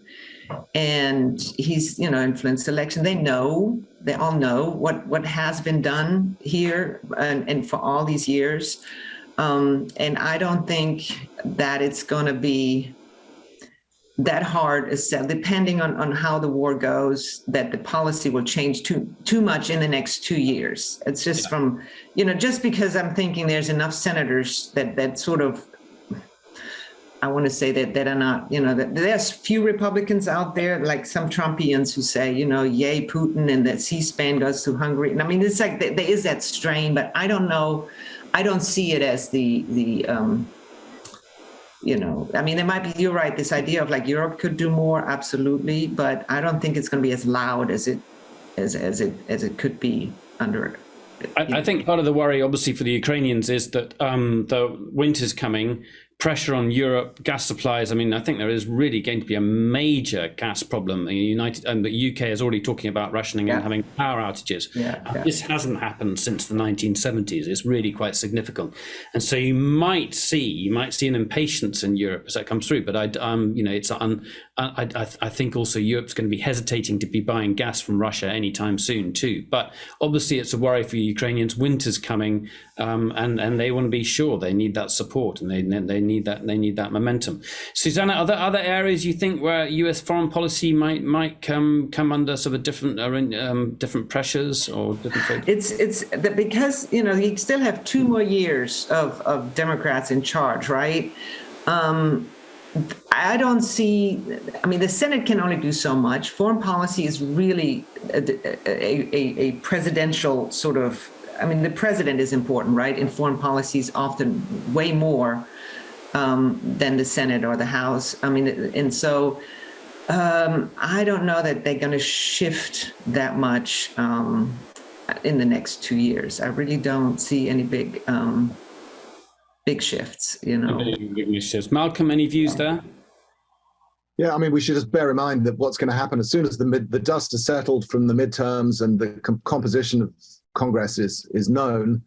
And he's, influenced the election. They all know what has been done here and for all these years. And I don't think that it's going to be that hard, depending on how the war goes, that the policy will change too much in the next 2 years. It's just from, just because I'm thinking there's enough senators that sort of, I want to say that are not, that there's few Republicans out there, like some Trumpians who say, yay Putin, and that C-SPAN goes to Hungary. And it's like there is that strain, but I don't know. I don't see it as there might be, you're right, this idea of like Europe could do more, absolutely, but I don't think it's going to be as loud as it could be under. I think part of the worry, obviously, for the Ukrainians is that the winter's coming, pressure on Europe, gas supplies. I think there is really going to be a major gas problem. The UK is already talking about rationing and having power outages. This hasn't happened since the 1970s. It's really quite significant, and so you might see an impatience in Europe as that comes through. But I think also Europe's going to be hesitating to be buying gas from Russia anytime soon too. But obviously, it's a worry for Ukrainians. Winter's coming, and they want to be sure they need that support, and they need that momentum. Susanna, are there other areas you think where US foreign policy might come under sort of different pressures or different? It's because you still have 2 more years of Democrats in charge, right? I don't see. I mean, the Senate can only do so much. Foreign policy is really a presidential sort of. I mean, the president is important, right? And foreign policy is often way more than the Senate or the House. I mean, and so I don't know that they're going to shift that much in the next 2 years. I really don't see any big shifts, Big shifts. Malcolm, any views there? Yeah, I mean, we should just bear in mind that what's going to happen as soon as the dust is settled from the midterms and the composition of Congress is known.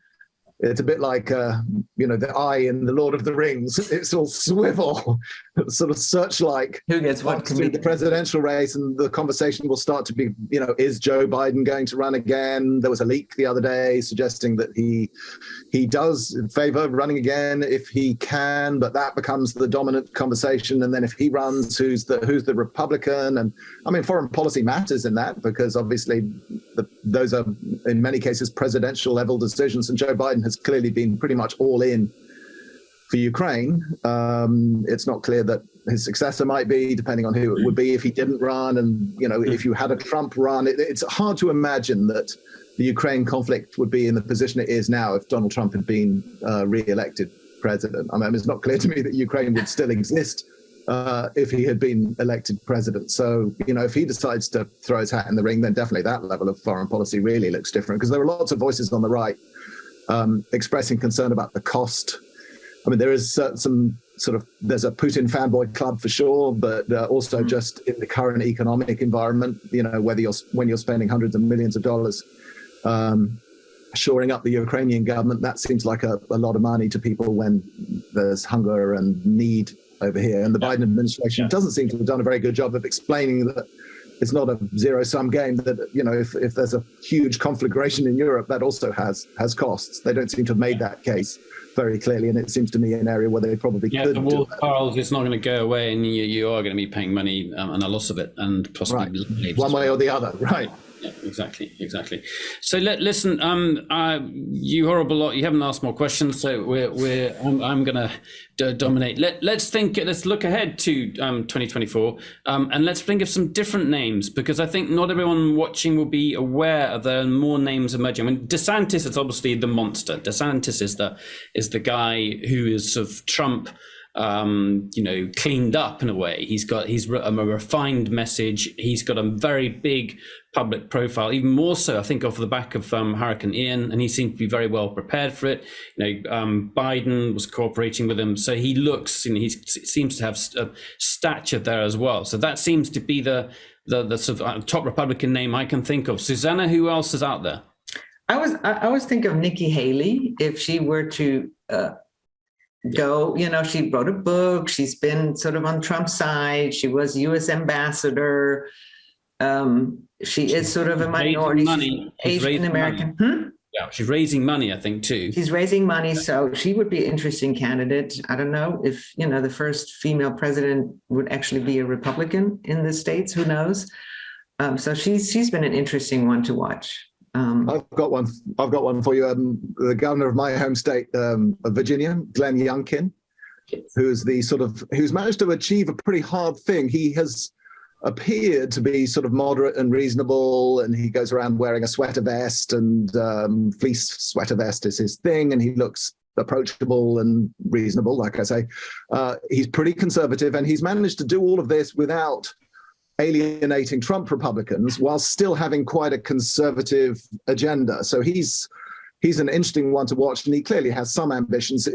It's a bit like, the eye in the Lord of the Rings. It's all swivel, sort of searchlight. Who gets what to the presidential race, and the conversation will start to be, is Joe Biden going to run again? There was a leak the other day suggesting that he does favor running again if he can, but that becomes the dominant conversation. And then if he runs, who's the Republican? And I mean, foreign policy matters in that, because obviously those are in many cases presidential level decisions, and Joe Biden has clearly been pretty much all in for Ukraine. It's not clear that his successor might be, depending on who it would be if he didn't run. And, if you had a Trump run, it's hard to imagine that the Ukraine conflict would be in the position it is now if Donald Trump had been re-elected president. I mean, it's not clear to me that Ukraine would still exist if he had been elected president. So, if he decides to throw his hat in the ring, then definitely that level of foreign policy really looks different, because there are lots of voices on the right expressing concern about the cost. I mean, there is some there's a Putin fanboy club for sure, but also just in the current economic environment, when you're spending hundreds of millions of dollars shoring up the Ukrainian government, that seems like a lot of money to people when there's hunger and need over here. And the Biden administration doesn't seem to have done a very good job of explaining that it's not a zero-sum game, that, if there's a huge conflagration in Europe, that also has costs. They don't seem to have made that case very clearly, and it seems to me an area where they probably could. The war, Charles, it's not going to go away, and you are going to be paying money and a loss of it, and possibly one way or the other, right? Yeah, exactly. So listen, you horrible lot. You haven't asked more questions, so I'm going to dominate. Let's look ahead to 2024, and let's think of some different names, because I think not everyone watching will be aware of there are more names emerging. I mean, DeSantis is obviously the monster. DeSantis is the guy who is sort of Trump, cleaned up in a way. He's a refined message. He's got a very big public profile, even more so, I think, off the back of Hurricane Ian, and he seemed to be very well prepared for it. Biden was cooperating with him, so he looks, he seems to have a stature there as well. So that seems to be the sort of top Republican name I can think of. Susanna, who else is out there? I always think of Nikki Haley if she were to go. She wrote a book. She's been sort of on Trump's side. She was U.S. ambassador. She is sort of a minority. Asian American. Yeah, she's raising money, I think, too. She's raising money, so she would be an interesting candidate. I don't know if, the first female president would actually be a Republican in the States. Who knows? So she's been an interesting one to watch. I've got one for you. The governor of my home state of Virginia, Glenn Youngkin, who's managed to achieve a pretty hard thing. He has appeared to be sort of moderate and reasonable, and he goes around wearing a sweater vest, and fleece sweater vest is his thing, and he looks approachable and reasonable, like I say. He's pretty conservative, and he's managed to do all of this without alienating Trump Republicans while still having quite a conservative agenda. So he's an interesting one to watch, and he clearly has some ambitions.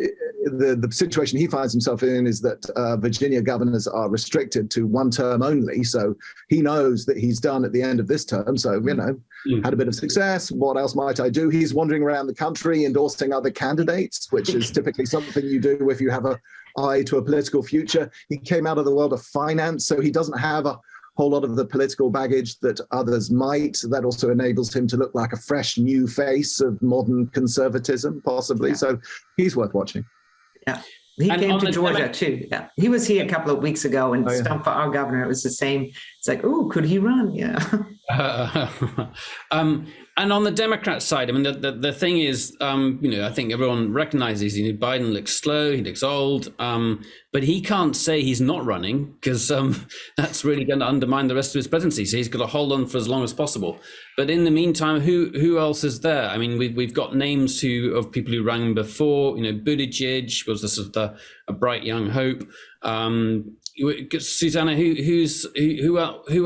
The situation he finds himself in is that Virginia governors are restricted to one term only. So he knows that he's done at the end of this term. So, had a bit of success. What else might I do? He's wandering around the country endorsing other candidates, which is typically something you do if you have an eye to a political future. He came out of the world of finance, so he doesn't have a whole lot of the political baggage that others might. That also enables him to look like a fresh new face of modern conservatism, possibly. Yeah. So he's worth watching. Yeah. He And came on to the Georgia too. Yeah, he was here a couple of weeks ago and stumped for our governor. It was the same. It's like, oh, could he run? Yeah. And on the Democrat side, I mean, the thing is, I think everyone recognizes, Biden looks slow, he looks old, but he can't say he's not running because that's really going to undermine the rest of his presidency. So he's got to hold on for as long as possible. But in the meantime, who else is there? I mean, we've got names of people who ran before. Buttigieg was a bright young hope. Susanna, who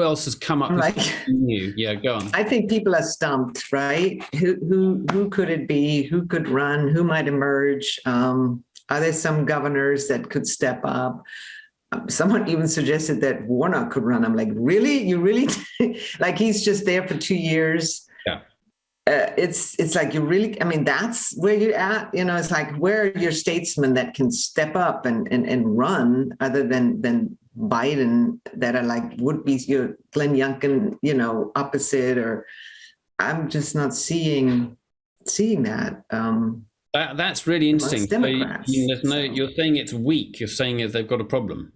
else has come up with new? Yeah, go on. I think people are stumped, right? Who could it be? Who could run? Who might emerge? Are there some governors that could step up? Someone even suggested that Warnock could run. I'm like, really? You really? Like he's just there for 2 years. Yeah. It's like you really. I mean, that's where you're at. It's like where are your statesmen that can step up and run other than Biden that are like would be your Glenn Youngkin, opposite. Or I'm just not seeing that. That's really interesting. So Democrats, you're saying it's weak. You're saying they've got a problem.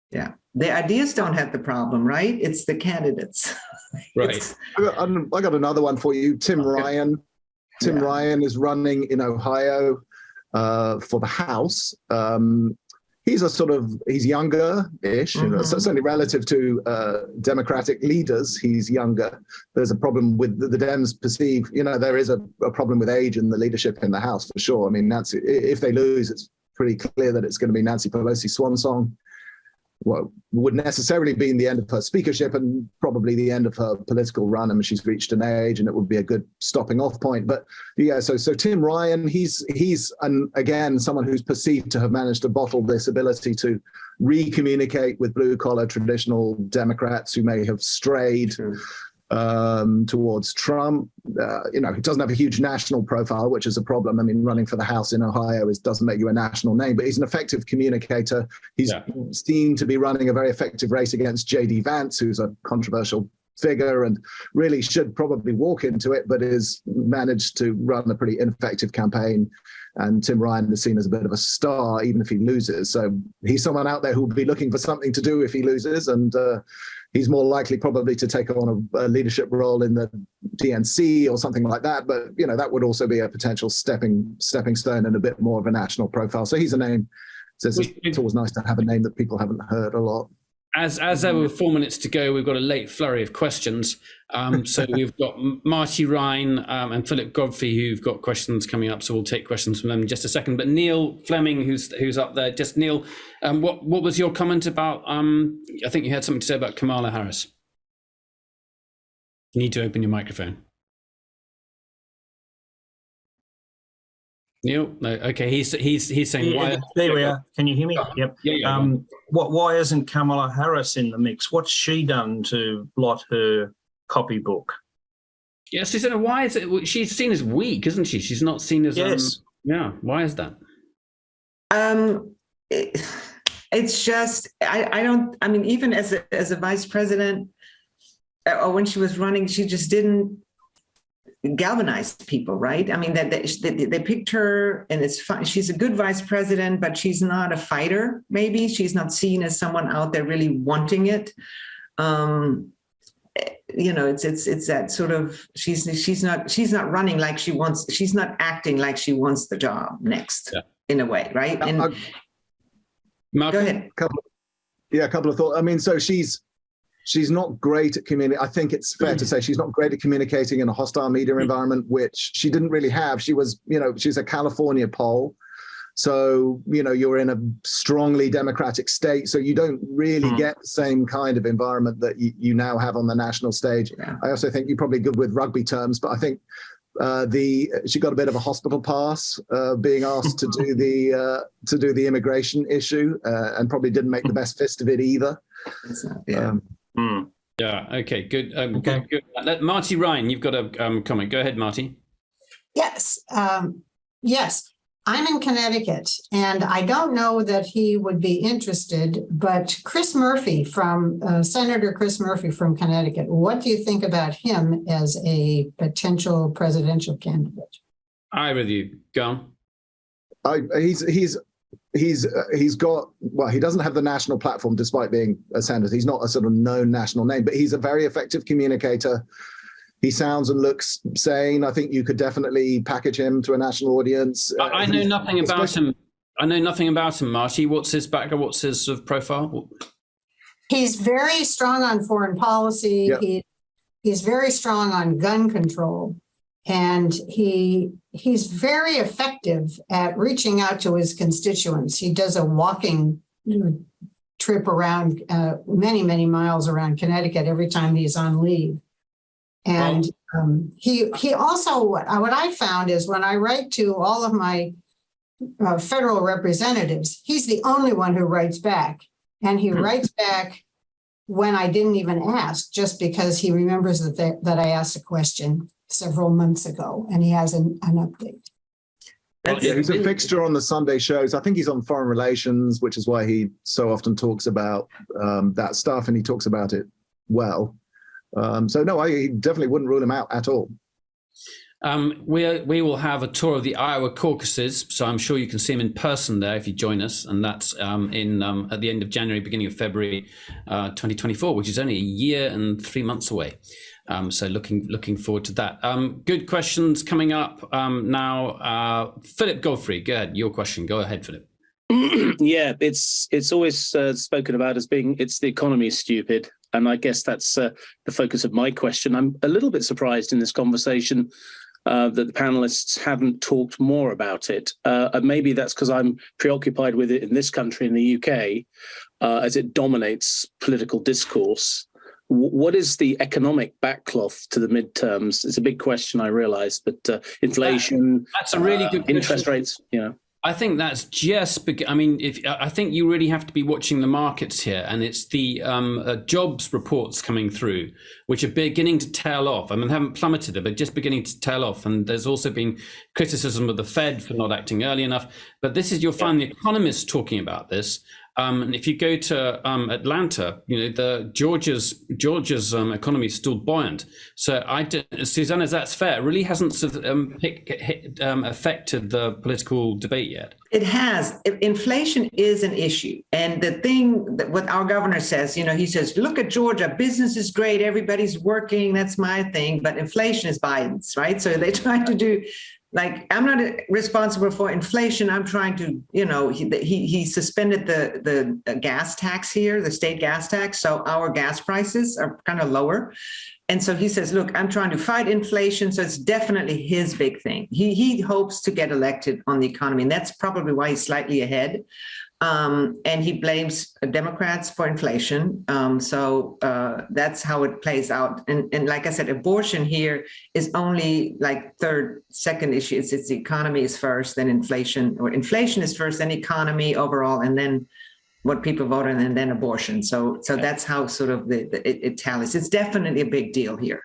Yeah, the ideas don't have the problem, right? It's the candidates. Right. I got another one for you. Tim Ryan. Tim Ryan is running in Ohio for the House. He's younger-ish, certainly relative to Democratic leaders, he's younger. There's a problem with the Dems perceive, there is a problem with age in the leadership in the House for sure. I mean, Nancy, if they lose, it's pretty clear that it's going to be Nancy Pelosi's swan song. What would necessarily be the end of her speakership and probably the end of her political run. I mean, she's reached an age and it would be a good stopping off point. But yeah, so Tim Ryan, he's again, someone who's perceived to have managed to bottle this ability to re-communicate with blue collar traditional Democrats who may have strayed towards Trump. He doesn't have a huge national profile, which is a problem. I mean, running for the House in Ohio doesn't make you a national name, but he's an effective communicator. He's seen to be running a very effective race against J.D. Vance, who's a controversial figure and really should probably walk into it, but has managed to run a pretty ineffective campaign. And Tim Ryan is seen as a bit of a star, even if he loses. So he's someone out there who will be looking for something to do if he loses. And he's more likely probably to take on a leadership role in the DNC or something like that. But, that would also be a potential stepping stone and a bit more of a national profile. So he's a name. So it's always nice to have a name that people haven't heard a lot. As there were 4 minutes to go, we've got a late flurry of questions. So we've got Marty Ryan and Philip Godfrey who've got questions coming up. So we'll take questions from them in just a second. But Neil Fleming, who's up there, just Neil, what was your comment about? I think you had something to say about Kamala Harris. You need to open your microphone. Neil, no, okay. He's saying why? There we are. Can you hear me? Yep. Yeah. Why isn't Kamala Harris in the mix? What's she done to blot her copybook? Yes, Susanna, why is it? She's seen as weak, isn't she? She's not seen as yes. Why is that? It's just I mean, even as a vice president, or when she was running, she just didn't galvanize people, right? I mean, that they picked her, and it's fine. She's a good vice president, but she's not a fighter. Maybe she's not seen as someone out there really wanting it. It's that sort of she's not running like she wants. She's not acting like she wants the job next, in a way, right? And Mark, go ahead. A couple of thoughts. I mean, so she's not great at communicating. I think it's fair to say she's not great at communicating in a hostile media environment, which she didn't really have. She was, she's a California poll. So, you're in a strongly Democratic state. So you don't really get the same kind of environment that you now have on the national stage. Yeah. I also think you're probably good with rugby terms, but I think she got a bit of a hospital pass being asked to do the immigration issue and probably didn't make the best fist of it either. Yeah. Okay. Good. Good. Marty Ryan, you've got a comment. Go ahead, Marty. Yes. Yes. I'm in Connecticut, and I don't know that he would be interested, but Chris Murphy Senator Chris Murphy from Connecticut, what do you think about him as a potential presidential candidate? I with you. Go on. He's he's got, well, he doesn't have the national platform despite being a senator. He's not a sort of known national name, but he's a very effective communicator. He sounds and looks sane. I think you could definitely package him to a national audience. I know nothing about him. I know nothing about him, Marty. What's his background? What's his sort of profile? He's very strong on foreign policy. Yep. He's very strong on gun control. And he's very effective at reaching out to his constituents. He does a walking trip around many, many miles around Connecticut every time he's on leave. And he also, what I found is when I write to all of my federal representatives, he's the only one who writes back. And he writes back when I didn't even ask, just because he remembers that I asked a question several months ago, and he has an update. Yeah, he's a fixture on the Sunday shows. I think he's on foreign relations, which is why he so often talks about that stuff, and he talks about it well. So no, I definitely wouldn't rule him out at all. We will have a tour of the Iowa caucuses, so I'm sure you can see him in person there if you join us, and that's at the end of January, beginning of February 2024, which is only a year and 3 months away. So looking forward to that. Good questions coming up now. Philip Godfrey, go ahead. Your question. Go ahead, Philip. Yeah, it's always spoken about as being it's the economy is stupid, and I guess that's the focus of my question. I'm a little bit surprised in this conversation that the panelists haven't talked more about it. Maybe that's because I'm preoccupied with it in this country, in the UK, as it dominates political discourse. What is the economic backcloth to the midterms? It's a big question, I realise, but inflation, that's a really good interest question. rates, you know. I think that's just because, I mean, I think you really have to be watching the markets here, and it's the jobs reports coming through, which are beginning to tail off. I mean, they haven't plummeted, but just beginning to tail off. And there's also been criticism of the Fed for not acting early enough. But you'll find the economists talking about this. And if you go to Atlanta, you know, the Georgia's economy is still buoyant. So Susanna, that's fair. It really hasn't sort of affected the political debate yet. It has. Inflation is an issue. And the thing that what our governor says, you know, he says, look at Georgia, business is great, everybody's working, that's my thing, but inflation is Biden's, right? So they try to do, like, I'm not responsible for inflation. I'm trying to, you know, he suspended the gas tax here, the state gas tax. So our gas prices are kind of lower. And so he says, look, I'm trying to fight inflation. So it's definitely his big thing. He hopes to get elected on the economy. And that's probably why he's slightly ahead. And he blames Democrats for inflation. So that's how it plays out. And like I said, abortion here is only like second issue. It's the economy is first, then inflation, or inflation is first, then economy overall, and then what people vote on, and then abortion. So that's how sort of it tallies. It's definitely a big deal here.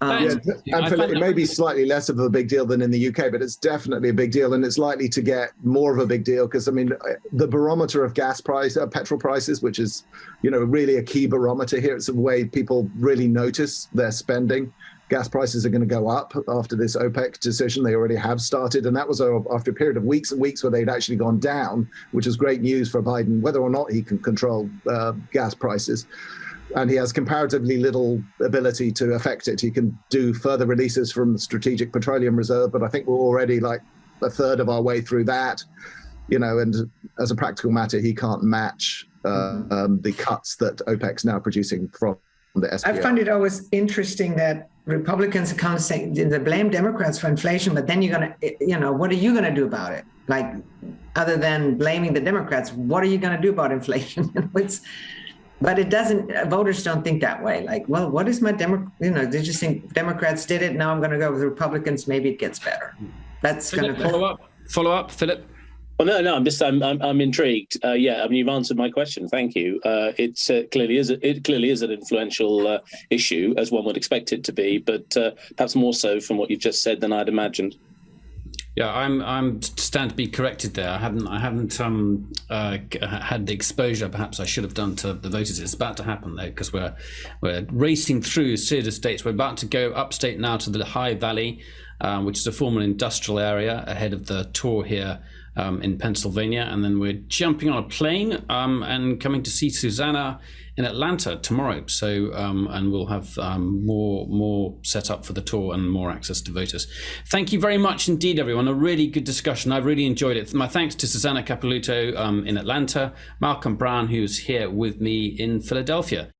And Philip, it may be slightly less of a big deal than in the UK, but it's definitely a big deal, and it's likely to get more of a big deal because, I mean, the barometer of petrol prices, which is, you know, really a key barometer here. It's a way people really notice their spending. Gas prices are going to go up after this OPEC decision. They already have started, and that was after a period of weeks and weeks where they'd actually gone down, which is great news for Biden, whether or not he can control gas prices. And he has comparatively little ability to affect it. He can do further releases from the Strategic Petroleum Reserve, but I think we're already like a third of our way through that, you know, and as a practical matter, he can't match the cuts that OPEC's now producing from the SPR. I find it always interesting that Republicans are kind of saying they blame Democrats for inflation, but then you're going to, you know, what are you going to do about it? Like, other than blaming the Democrats, what are you going to do about inflation? But it doesn't, voters don't think that way. Like, well, what is my you know, they just think Democrats did it. Now I'm going to go with Republicans. Maybe it gets better. That's Philip, kind of follow up, Philip. Well, no, I'm intrigued. Yeah, I mean, you've answered my question. Thank you. It clearly is an influential issue, as one would expect it to be, but perhaps more so from what you've just said than I'd imagined. Yeah, I'm stand to be corrected there. I haven't had the exposure perhaps I should have done to the voters. It's about to happen though, because we're racing through a series of states. We're about to go upstate now to the High Valley, which is a former industrial area ahead of the tour here in Pennsylvania, and then we're jumping on a plane and coming to see Susanna in Atlanta tomorrow. So and we'll have more set up for the tour and more access to voters. Thank you very much indeed, everyone. A really good discussion. I've really enjoyed it. My thanks to Susanna Capelouto in Atlanta, Malcolm Brown, who's here with me in Philadelphia.